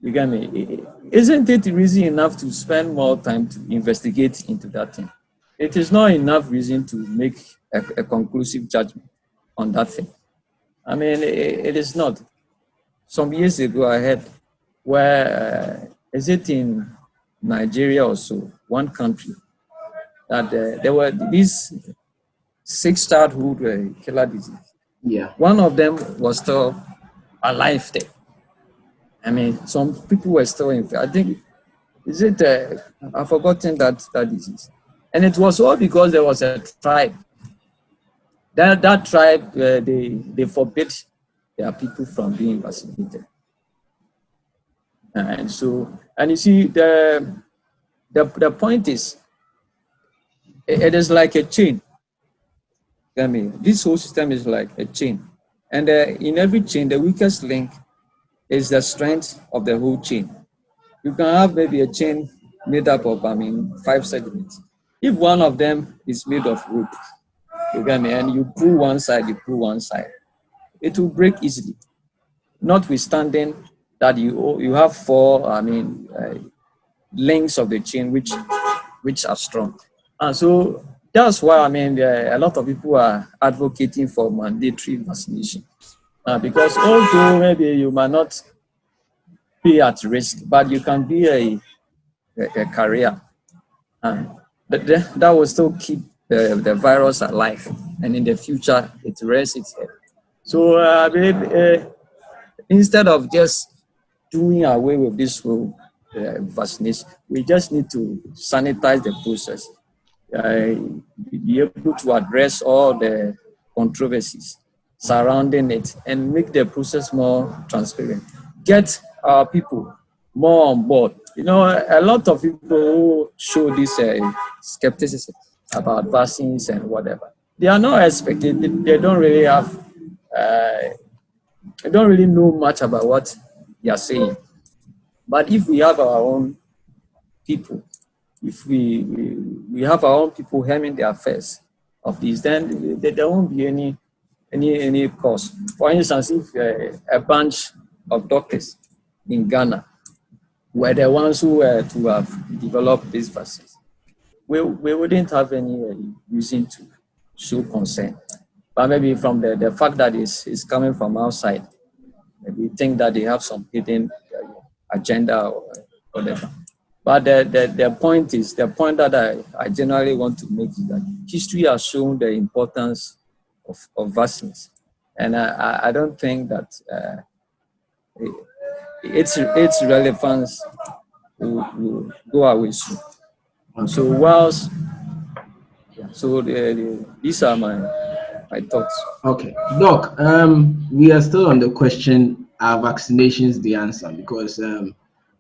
you get me? Isn't it reason enough to spend more time to investigate into that thing? It is not enough reason to make a conclusive judgment on that thing. It is not. Some years ago, I heard where, is it in Nigeria or so, one country, that there were these 6 childhood killer disease. Yeah. One of them was still alive there. I mean, some people were still in. I think, is it? I've forgotten that disease, and it was all because there was a tribe. That tribe, they forbid their people from being vaccinated, and so, and you see, the point is, it is like a chain. I mean, this whole system is like a chain, and in every chain, the weakest link is the strength of the whole chain. You can have maybe a chain made up of, 5 segments. If one of them is made of rope, you get me, and you pull one side, it will break easily. Notwithstanding that you have 4, links of the chain which are strong. And so that's why a lot of people are advocating for mandatory vaccination. Because although maybe you might not be at risk, but you can be a career. But that will still keep the virus alive, and in the future it rests its head. So I believe instead of just doing away with this whole vaccination, we just need to sanitize the process, be able to address all the controversies surrounding it, and make the process more transparent. Get our people more on board. You know, a lot of people who show this skepticism about vaccines and whatever, they are not expected. They don't really have. They don't really know much about what they are saying. But if we have our own people, if we have our own people hemming the affairs of these, then there won't be any cause. For instance, if a bunch of doctors in Ghana were the ones who were to have developed these vaccines, we wouldn't have any reason to show concern. But maybe from the fact that it's coming from outside, maybe think that they have some hidden agenda or whatever. But the point that I generally want to make is that history has shown the importance of vaccines. And I don't think that its relevance will go away soon. So these are my thoughts. Okay, Doc. We are still on the question: are vaccinations the answer? Because,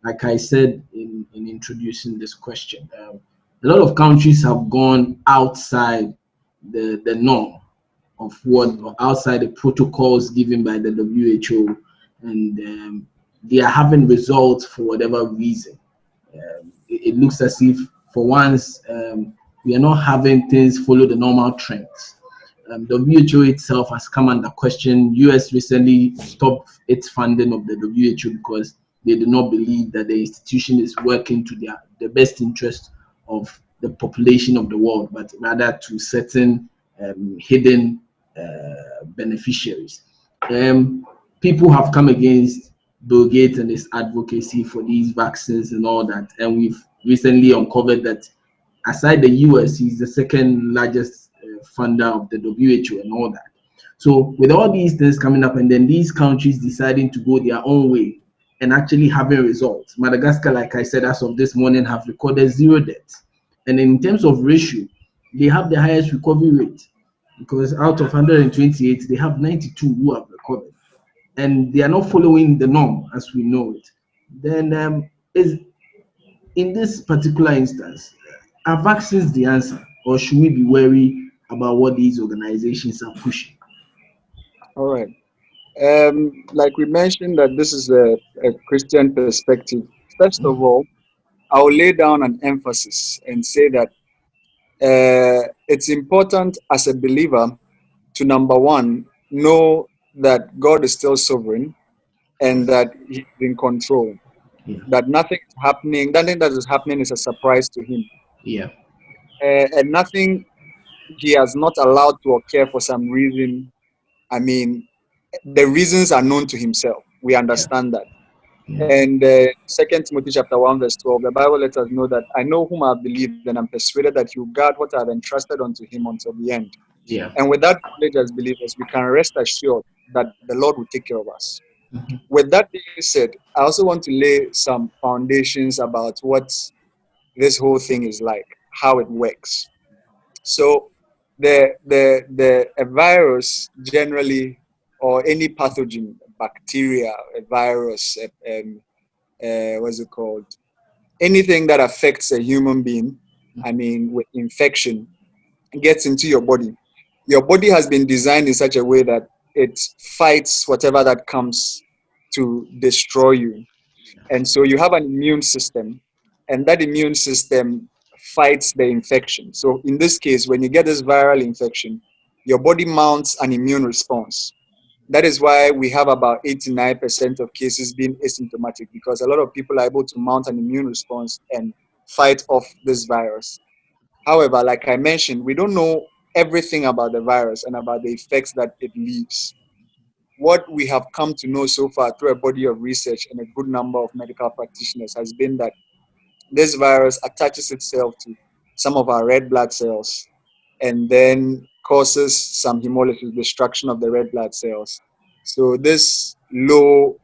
like I said in introducing this question, a lot of countries have gone outside the norm of what, or outside the protocols given by the WHO, and they are having results for whatever reason. It looks as if, for once, we are not having things follow the normal trends. The WHO itself has come under question. US recently stopped its funding of the WHO because they do not believe that the institution is working to the best interest of the population of the world, but rather to certain hidden beneficiaries. People have come against Bill Gates and his advocacy for these vaccines and all that, and we've recently uncovered that aside the US, he's the second largest funder of the WHO and all that. So with all these things coming up, and then these countries deciding to go their own way and actually having results, Madagascar, like I said, as of this morning, have recorded 0 deaths. And in terms of ratio, they have the highest recovery rate, because out of 128, they have 92 who have recovered, and they are not following the norm as we know it. Then is in this particular instance, are vaccines the answer, or should we be wary about what these organizations are pushing? All right. Like we mentioned, that this is a Christian perspective. First of all, I'll lay down an emphasis and say that it's important as a believer to, number one, know that God is still sovereign and that He's in control. Yeah. That nothing that is happening is a surprise to Him. Yeah. And nothing He has not allowed to occur for some reason. I mean, the reasons are known to Himself. We understand that. Yeah. And 2 Timothy chapter 1 verse 12, the Bible lets us know that I know whom I have believed, and I'm persuaded that you guard what I have entrusted unto Him until the end. Yeah. And with that knowledge as believers, we can rest assured that the Lord will take care of us. Mhm. With that being said, I also want to lay some foundations about what this whole thing is like, how it works. So a virus generally, or any pathogen, bacteria, a virus, what's it called? Anything that affects a human being, I mean, with infection, gets into your body. Your body has been designed in such a way that it fights whatever that comes to destroy you. And so you have an immune system, and that immune system fights the infection. So in this case, when you get this viral infection, your body mounts an immune response. That is why we have about 89% of cases being asymptomatic, because a lot of people are able to mount an immune response and fight off this virus. However, like I mentioned, we don't know everything about the virus and about the effects that it leaves. What we have come to know so far through a body of research and a good number of medical practitioners has been that this virus attaches itself to some of our red blood cells and then causes some hemolysis, destruction of the red blood cells. So this low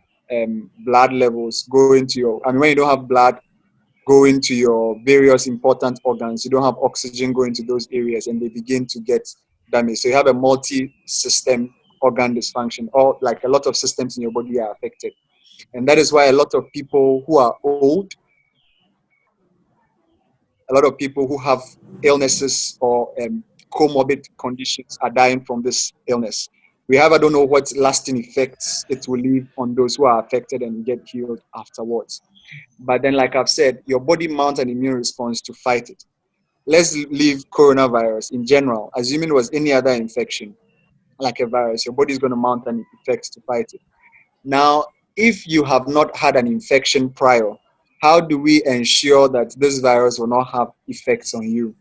blood levels go into your, I mean, when you don't have blood go into your various important organs, you don't have oxygen going to those areas, and they begin to get damaged. So you have a multi-system organ dysfunction, or like a lot of systems in your body are affected. And that is why a lot of people who are old, a lot of people who have illnesses or comorbid conditions are dying from this illness. We have, I don't know what lasting effects it will leave on those who are affected and get healed afterwards. But then, like I've said, your body mounts an immune response to fight it. Let's leave coronavirus in general, assuming it was any other infection, like a virus, your body is going to mount an effect to fight it. Now, if you have not had an infection prior, how do we ensure that this virus will not have effects on you?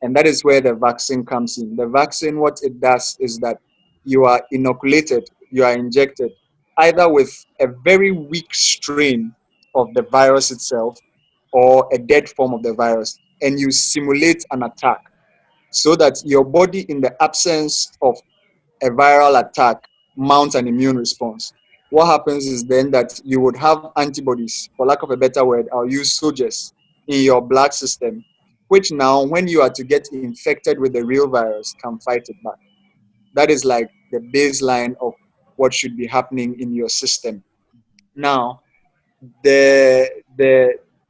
And that is where the vaccine comes in. The vaccine, what it does is that you are inoculated, you are injected either with a very weak strain of the virus itself or a dead form of the virus, and you simulate an attack so that your body, in the absence of a viral attack, mounts an immune response. What happens is then that you would have antibodies, for lack of a better word, I'll use soldiers in your blood system, which now, when you are to get infected with the real virus, can fight it back. That is like the baseline of what should be happening in your system. Now, the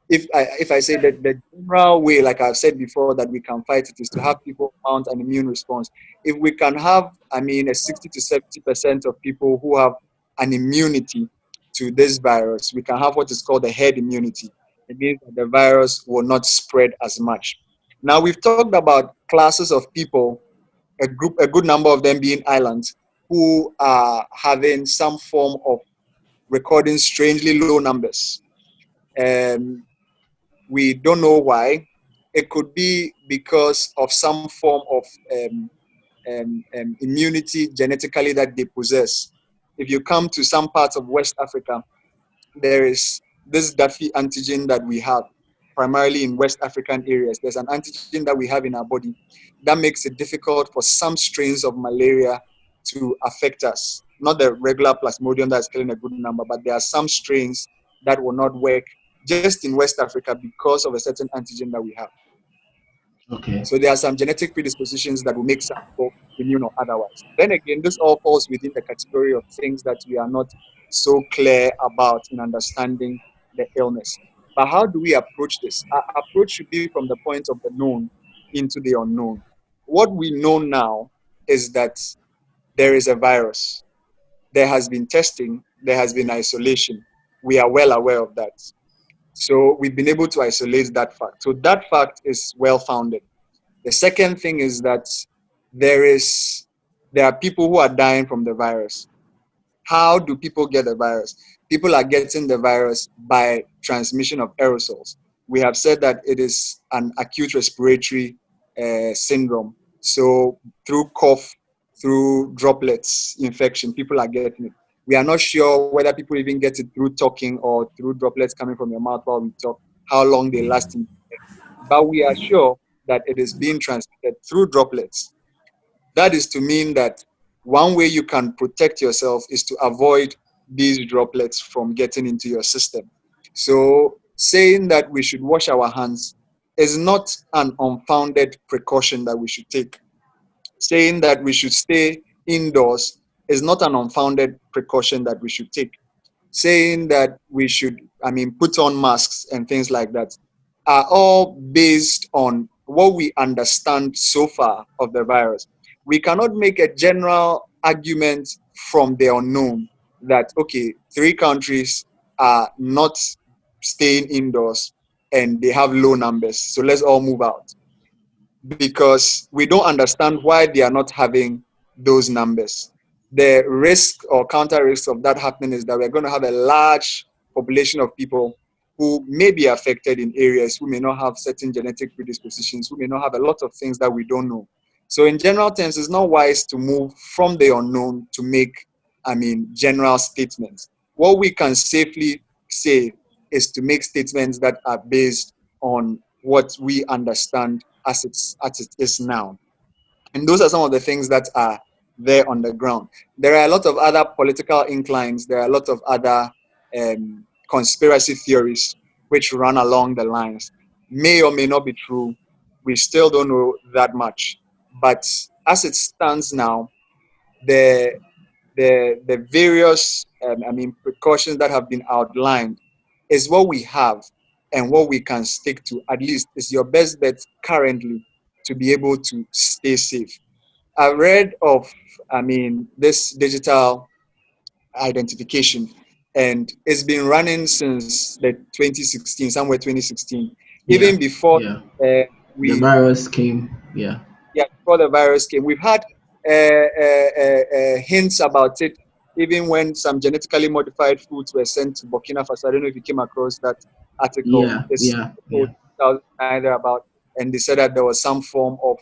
if I say that the general way, like I've said before, that we can fight it is to have people mount an immune response. If we can have, I mean, a 60 to 70% of people who have an immunity to this virus, we can have what is called a herd immunity. It means that the virus will not spread as much. Now, we've talked about classes of people, a good number of them being islands, who are having some form of recording strangely low numbers. Um, we don't know why. It could be because of some form of immunity genetically that they possess. If you come to some parts of West Africa, there is this Daffy antigen that we have, primarily in West African areas. There's an antigen that we have in our body that makes it difficult for some strains of malaria to affect us. Not the regular plasmodium that's killing a good number, but there are some strains that will not work just in West Africa because of a certain antigen that we have. Okay. So there are some genetic predispositions that will make some people immune or otherwise. Then again, this all falls within the category of things that we are not so clear about in understanding the illness. But how do we approach this? Our approach should be from the point of the known into the unknown. What we know now is that there is a virus. There has been testing, there has been isolation. We are well aware of that. So we've been able to isolate that fact. So that fact is well founded. The second thing is that there are people who are dying from the virus. How do people get the virus? People are getting the virus by transmission of aerosols. We have said that it is an acute respiratory syndrome. So through cough, through droplets infection, people are getting it. We are not sure whether people even get it through talking or through droplets coming from your mouth while we talk, how long they last in. But we are sure that it is being transmitted through droplets. that is to mean that one way you can protect yourself is to avoid these droplets from getting into your system. So saying that we should wash our hands is not an unfounded precaution that we should take. Saying that we should stay indoors is not an unfounded precaution that we should take. Saying that we should, put on masks and things like that are all based on what we understand so far of the virus. We cannot make a general argument from the unknown that, okay, 3 countries are not staying indoors and they have low numbers, so let's all move out, because we don't understand why they are not having those numbers. The risk or counter risk of that happening is that we're going to have a large population of people who may be affected in areas, who may not have certain genetic predispositions, who may not have a lot of things that we don't know. So in general terms, it's not wise to move from the unknown to make, general statements. What we can safely say is to make statements that are based on what we understand as it is now. And those are some of the things that are there on the ground. There are a lot of other political inclines. There are a lot of other conspiracy theories which run along the lines. May or may not be true. We still don't know that much. But as it stands now, the the various precautions that have been outlined is what we have and what we can stick to. At least is your best bet currently to be able to stay safe. I read of this digital identification, and it's been running since the 2016, somewhere 2016, Yeah, even before yeah. uh, The we virus came. Yeah, yeah, before the virus came. We've had hints about it, even when some genetically modified foods were sent to Burkina Faso. I don't know if you came across that article. yeah, It's yeah, yeah, 2009 about, and they said that there was some form of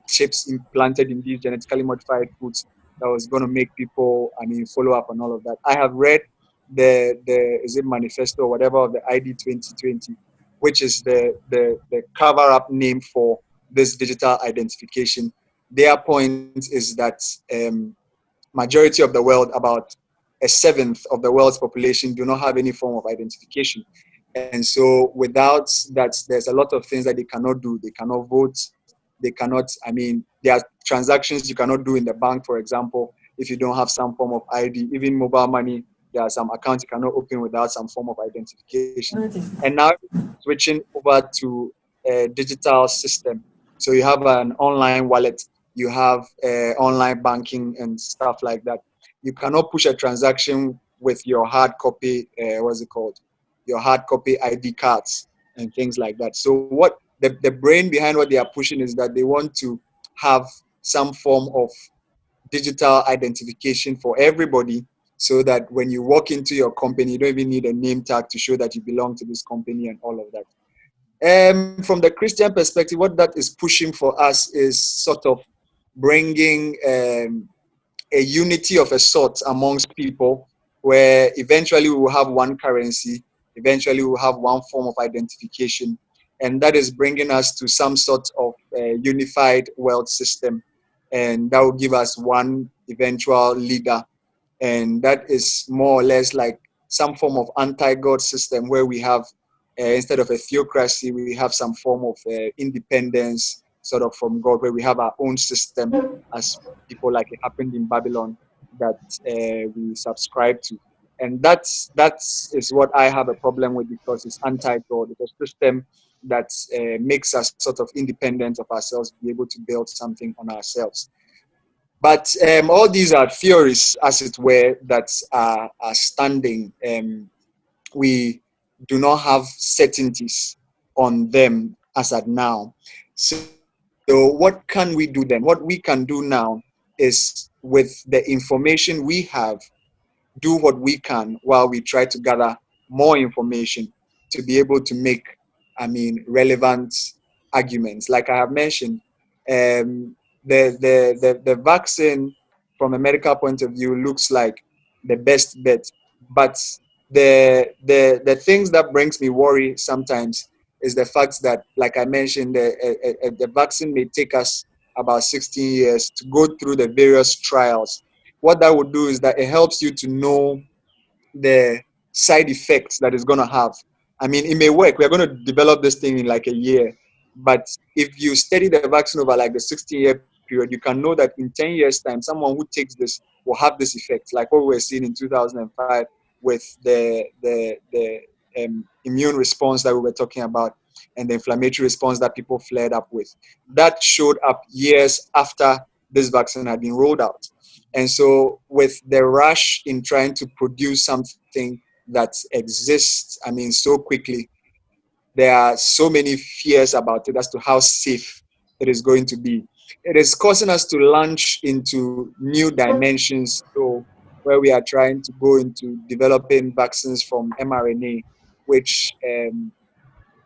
chips implanted in these genetically modified foods that was going to make people, follow up on all of that. I have read the is it manifesto or whatever of the ID 2020, which is the cover up name for this digital identification. Their point is that majority of the world, about a seventh of the world's population, do not have any form of identification. And so without that, there's a lot of things that they cannot do. They cannot vote. They cannot, there are transactions you cannot do in the bank, for example, if you don't have some form of ID. Even mobile money, there are some accounts you cannot open without some form of identification. And now switching over to a digital system. So you have an online wallet, you have online banking and stuff like that. You cannot push a transaction with your hard copy, what's it called? Your hard copy ID cards and things like that. So what the brain behind what they are pushing is that they want to have some form of digital identification for everybody, so that when you walk into your company, you don't even need a name tag to show that you belong to this company and all of that. From the Christian perspective, what that is pushing for us is sort of bringing a unity of a sort amongst people, where eventually we will have one currency, eventually we will have one form of identification, and that is bringing us to some sort of unified world system, and that will give us one eventual leader, and that is more or less like some form of anti-God system, where we have instead of a theocracy, we have some form of independence sort of from God, where we have our own system as people, like it happened in Babylon, that we subscribe to. And that is what I have a problem with, because it's anti-God. It's a system that makes us sort of independent of ourselves, be able to build something on ourselves. But all these are theories, as it were, that are standing. We do not have certainties on them as at now. So what can we do then? What we can do now is, with the information we have, do what we can while we try to gather more information to be able to make, relevant arguments. Like I have mentioned, the vaccine, from a medical point of view, looks like the best bet. But the things that brings me worry sometimes is the fact that, like I mentioned, the vaccine may take us about 16 years to go through the various trials. What that would do is that it helps you to know the side effects that it's going to have. I mean, it may work. We're going to develop this thing in like a year. But if you study the vaccine over like the 16-year period, you can know that in 10 years' time, someone who takes this will have this effect, like what we were seeing in 2005 with the immune response that we were talking about and the inflammatory response that people flared up with. That showed up years after this vaccine had been rolled out. And so with the rush in trying to produce something that exists, I mean, so quickly, there are so many fears about it as to how safe it is going to be. It is causing us to launch into new dimensions, so where we are trying to go into developing vaccines from mRNA, which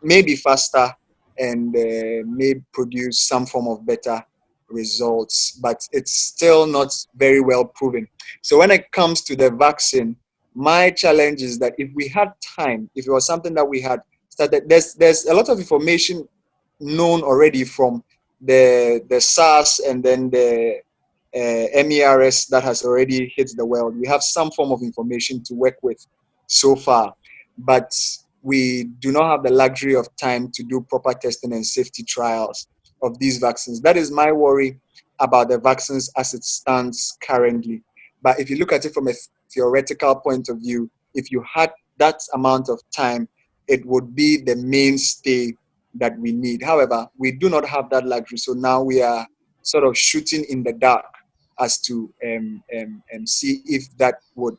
may be faster and may produce some form of better results, but it's still not very well proven. So when it comes to the vaccine, my challenge is that if we had time, if it was something that we had started, there's a lot of information known already from the SARS and then the MERS that has already hit the world. We have some form of information to work with so far, but we do not have the luxury of time to do proper testing and safety trials of these vaccines. That is my worry about the vaccines as it stands currently. But if you look at it from a theoretical point of view, if you had that amount of time, it would be the mainstay that we need. However, we do not have that luxury. So now we are sort of shooting in the dark as to see if that would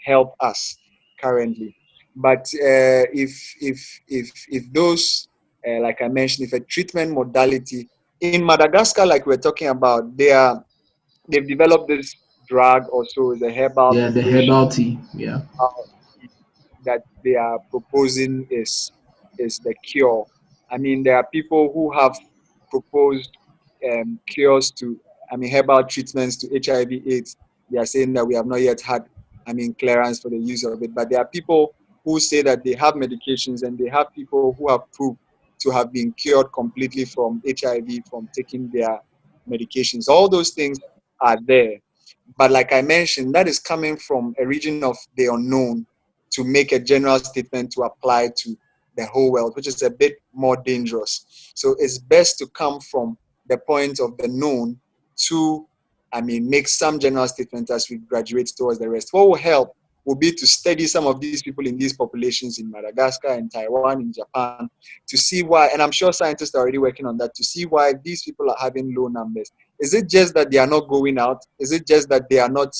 help us currently. But if those, like I mentioned, if a treatment modality in Madagascar, like we're talking about, they've developed this drug also, the herbal Yeah, the preparation herbal tea. Yeah. that they are proposing is the cure. I mean, there are people who have proposed cures to, I mean, herbal treatments to HIV/AIDS. They are saying that we have not yet had, I mean, clearance for the use of it. But there are people who say that they have medications, and they have people who have proved to have been cured completely from HIV from taking their medications. All those things are there. But like I mentioned, that is coming from a region of the unknown to make a general statement to apply to the whole world, which is a bit more dangerous. So it's best to come from the point of the known to, I mean, make some general statements as we graduate towards the rest. What will help will be to study some of these people in these populations in Madagascar, in Taiwan, in Japan, to see why, and I'm sure scientists are already working on that, to see why these people are having low numbers. Is it just that they are not going out? Is it just that they are not,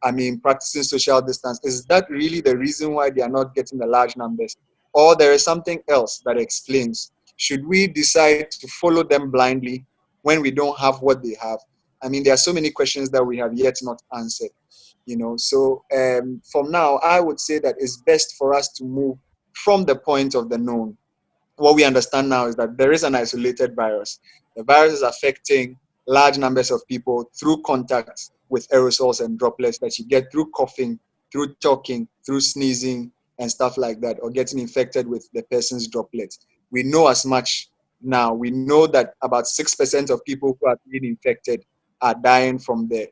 I mean, practicing social distance? Is that really the reason why they are not getting the large numbers? Or there is something else that explains? Should we decide to follow them blindly when we don't have what they have? I mean, there are so many questions that we have yet not answered, you know. So from now, I would say that it's best for us to move from the point of the known. What we understand now is that there is an isolated virus. The virus is affecting large numbers of people through contact with aerosols and droplets that you get through coughing, through talking, through sneezing, and stuff like that, or getting infected with the person's droplets. We know as much now. We know that about 6% of people who are being infected are dying from the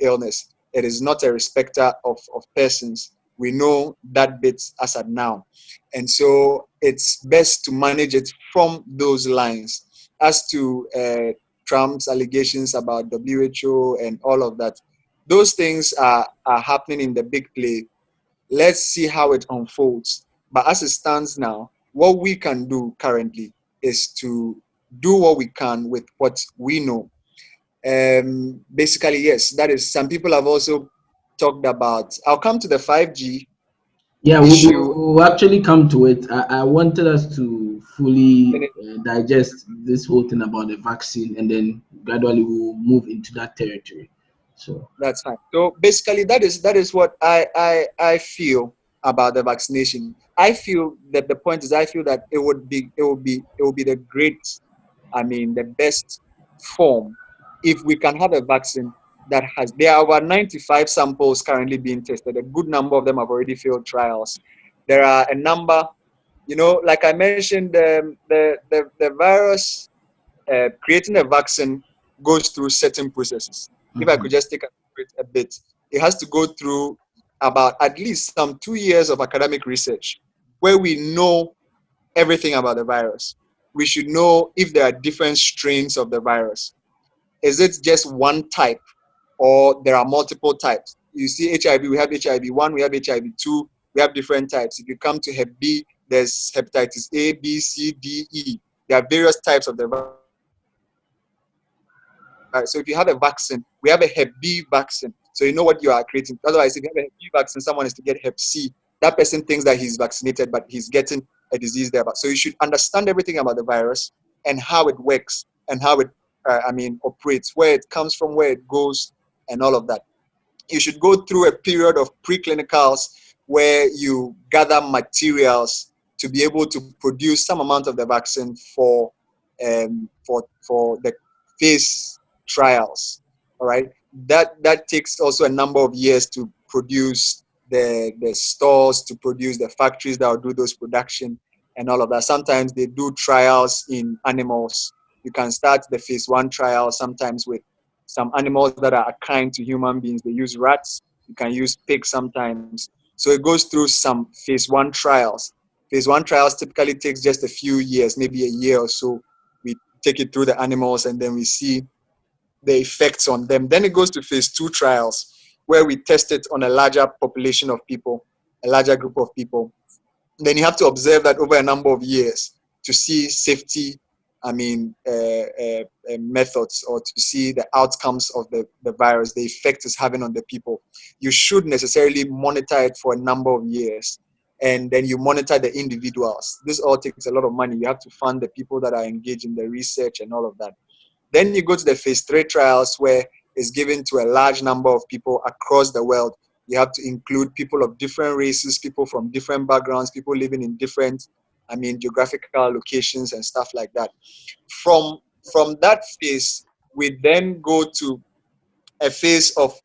illness. It is not a respecter of persons. We know that bit as at now. And so it's best to manage it from those lines. As to Trump's allegations about WHO and all of that, those things are happening in the big play. Let's see how it unfolds. But as it stands now, what we can do currently is to do what we can with what we know. Basically, yes, that is, some people have also talked about, I'll come to the 5G Yeah, issue we'll actually come to it. I wanted us to fully digest this whole thing about the vaccine, and then gradually we'll move into that territory. So That's fine. So basically, that is what I feel about the vaccination. I feel that the point is, I feel that it would be the great, I mean, the best form if we can have a vaccine that has. There are over 95 samples currently being tested. A good number of them have already failed trials. There are a number, you know, like I mentioned, the virus, creating a vaccine goes through certain processes. If I could just take a bit, it has to go through about at least some 2 years of academic research where we know everything about the virus. We should know if there are different strains of the virus. Is it just one type or there are multiple types? You see HIV, we have HIV-1, we have HIV-2, we have different types. If you come to Hep B, there's hepatitis A, B, C, D, E. There are various types of the virus. So if you have a vaccine, we have a Hep B vaccine. So you know what you are creating. Otherwise, if you have a Hep B vaccine, someone is to get Hep C. That person thinks that he's vaccinated, but he's getting a disease there. So you should understand everything about the virus and how it works and how it, operates, where it comes from, where it goes, and all of that. You should go through a period of preclinicals where you gather materials to be able to produce some amount of the vaccine for the phase trials. All right, that takes also a number of years to produce the stores, to produce the factories that will do those production and all of that. Sometimes they do trials in animals. You can start the phase 1 trial sometimes with some animals that are kind to human beings. They use rats. You can use pigs sometimes. So it goes through some phase 1 trials. Phase 1 trials typically takes just a few years, maybe a year or so. We take it through the animals and then we see the effects on them. Then it goes to phase 2 trials where we test it on a larger population of people, a larger group of people. Then you have to observe that over a number of years to see safety, methods, or to see the outcomes of the virus, the effect it's having on the people. You should necessarily monitor it for a number of years. And then you monitor the individuals. This all takes a lot of money. You have to fund the people that are engaged in the research and all of that. Then you go to the phase 3 trials where it's given to a large number of people across the world. You have to include people of different races, people from different backgrounds, people living in different, geographical locations and stuff like that. From that phase, we then go to a phase of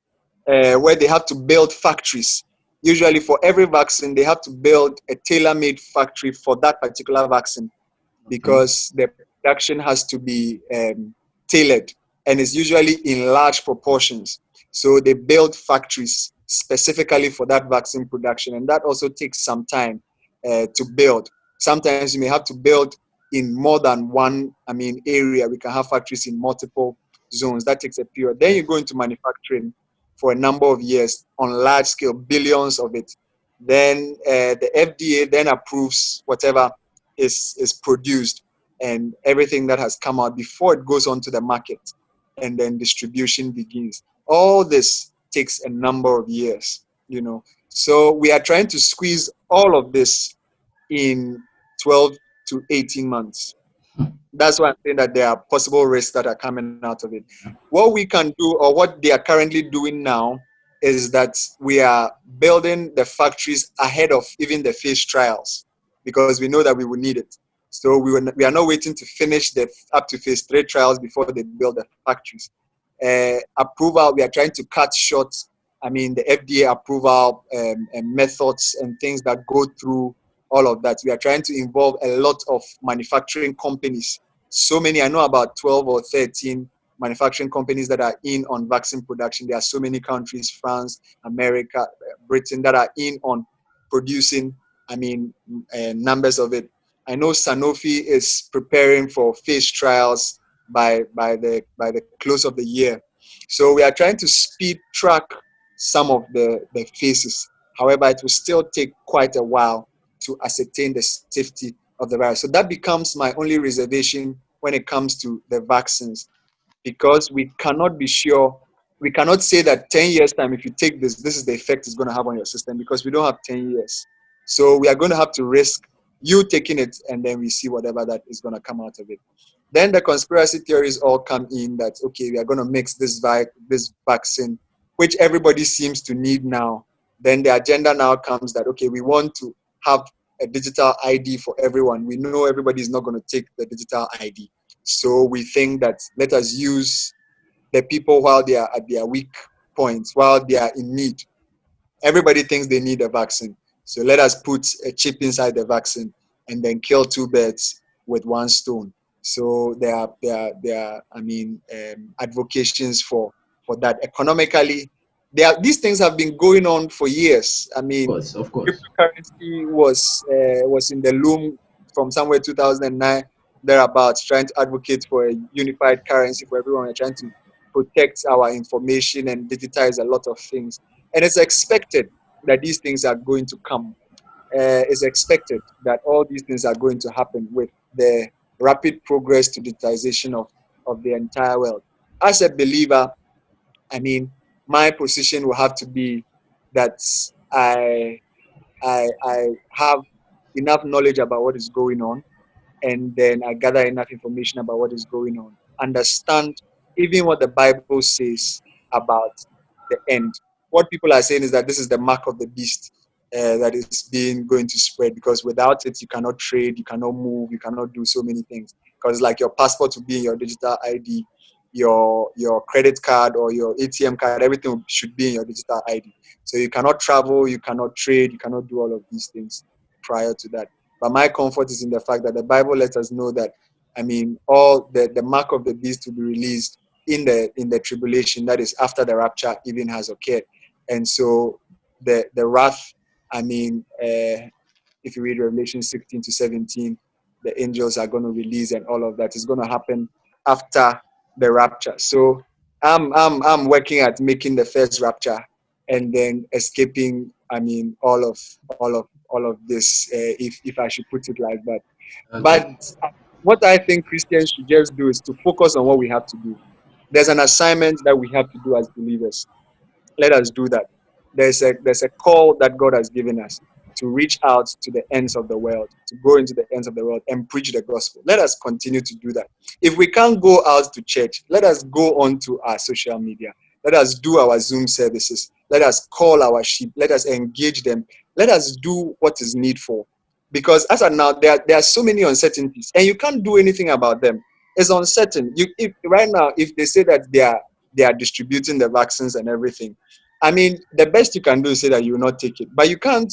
where they have to build factories. Usually for every vaccine, they have to build a tailor-made factory for that particular vaccine because the production has to be tailored, and it's usually in large proportions. So they build factories specifically for that vaccine production, and that also takes some time to build. Sometimes you may have to build in more than one area. We can have factories in multiple zones. That takes a period. Then you go into manufacturing for a number of years on large scale, billions of it. Then the FDA then approves whatever is produced and everything that has come out before it goes onto the market, and then distribution begins. All this takes a number of years, So we are trying to squeeze all of this in 12 to 18 months. That's why I'm saying that there are possible risks that are coming out of it. What we can do, or what they are currently doing now, is that we are building the factories ahead of even the phase trials because we know that we will need it. So we are not waiting to finish the up to phase 3 trials before they build the factories. Approval, we are trying to cut short, the FDA approval methods and things that go through all of that. We are trying to involve a lot of manufacturing companies. So many, I know about 12 or 13 manufacturing companies that are in on vaccine production. There are so many countries, France, America, Britain, that are in on producing, numbers of it. I know Sanofi is preparing for phase trials by the close of the year. So we are trying to speed track some of the phases. However, it will still take quite a while to ascertain the safety of the virus. So that becomes my only reservation when it comes to the vaccines, because we cannot be sure. We cannot say that 10 years time, if you take this is the effect it's going to have on your system, because we don't have 10 years. So we are going to have to risk you taking it, and then we see whatever that is going to come out of it. Then the conspiracy theories all come in that, okay, we are going to mix this vaccine, which everybody seems to need now. Then the agenda now comes that, okay, we want to have a digital ID for everyone. We know everybody is not going to take the digital ID. So we think that let us use the people while they are at their weak points, while they are in need. Everybody thinks they need a vaccine. So let us put a chip inside the vaccine and then kill two birds with one stone. So there are advocations for that. Economically, these things have been going on for years. I mean, Of course. cryptocurrency was in the loom from somewhere 2009 thereabouts, trying to advocate for a unified currency for everyone. We're trying to protect our information and digitize a lot of things. And it's expected that these things are going to come. It's expected that all these things are going to happen with the rapid progress to digitization of the entire world. As a believer, I mean, my position will have to be that I have enough knowledge about what is going on, and then I gather enough information about what is going on. Understand even what the Bible says about the end. What people are saying is that this is the mark of the beast that is going to spread, because without it, you cannot trade, you cannot move, you cannot do so many things. Because like your passport will be in your digital ID, your credit card or your ATM card, everything should be in your digital ID. So you cannot travel, you cannot trade, you cannot do all of these things prior to that. But my comfort is in the fact that the Bible lets us know that, I mean, all the mark of the beast will be released in the tribulation, that is after the rapture even has occurred. And so the wrath, I mean, if you read Revelation 16 to 17, the angels are going to release, and all of that is going to happen after the rapture. So I'm working at making the first rapture and then escaping, I mean, all of this, if I should put it like that. Okay. But what I think Christians should just do is to focus on what we have to do. There's an assignment that we have to do as believers. Let us do that. There's a call that God has given us to reach out to the ends of the world, to go into the ends of the world and preach the gospel. Let us continue to do that. If we can't go out to church, let us go on to our social media. Let us do our Zoom services. Let us call our sheep. Let us engage them. Let us do what is needful. Because as of now, there are so many uncertainties, and you can't do anything about them. It's uncertain. Right now, if they say that they are distributing the vaccines and everything, I mean, the best you can do is say that you will not take it, but you can't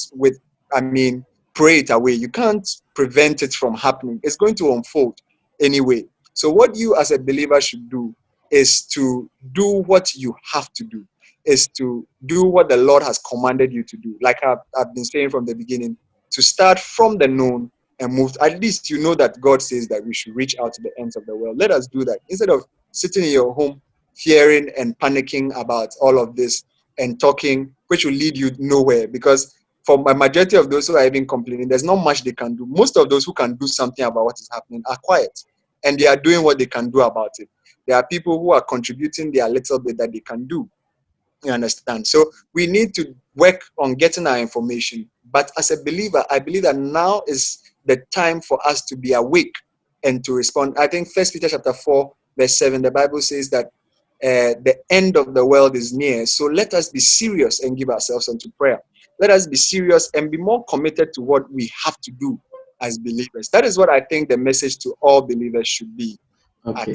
pray it away. You can't prevent it from happening. It's going to unfold anyway. So what you as a believer should do is to do what you have to do, is to do what the Lord has commanded you to do. Like I've been saying from the beginning, to start from the known and move. At least you know that God says that we should reach out to the ends of the world. Let us do that. Instead of sitting in your home fearing and panicking about all of this and talking, which will lead you nowhere. Because for a majority of those who are even complaining, there's not much they can do. Most of those who can do something about what is happening are quiet, and they are doing what they can do about it. There are people who are contributing their little bit that they can do. You understand? So we need to work on getting our information. But as a believer, I believe that now is the time for us to be awake and to respond. I think 1 Peter chapter 4, verse 7, the Bible says that the end of the world is near. So let us be serious and give ourselves unto prayer. Let us be serious and be more committed to what we have to do as believers. That is what I think the message to all believers should be. Okay.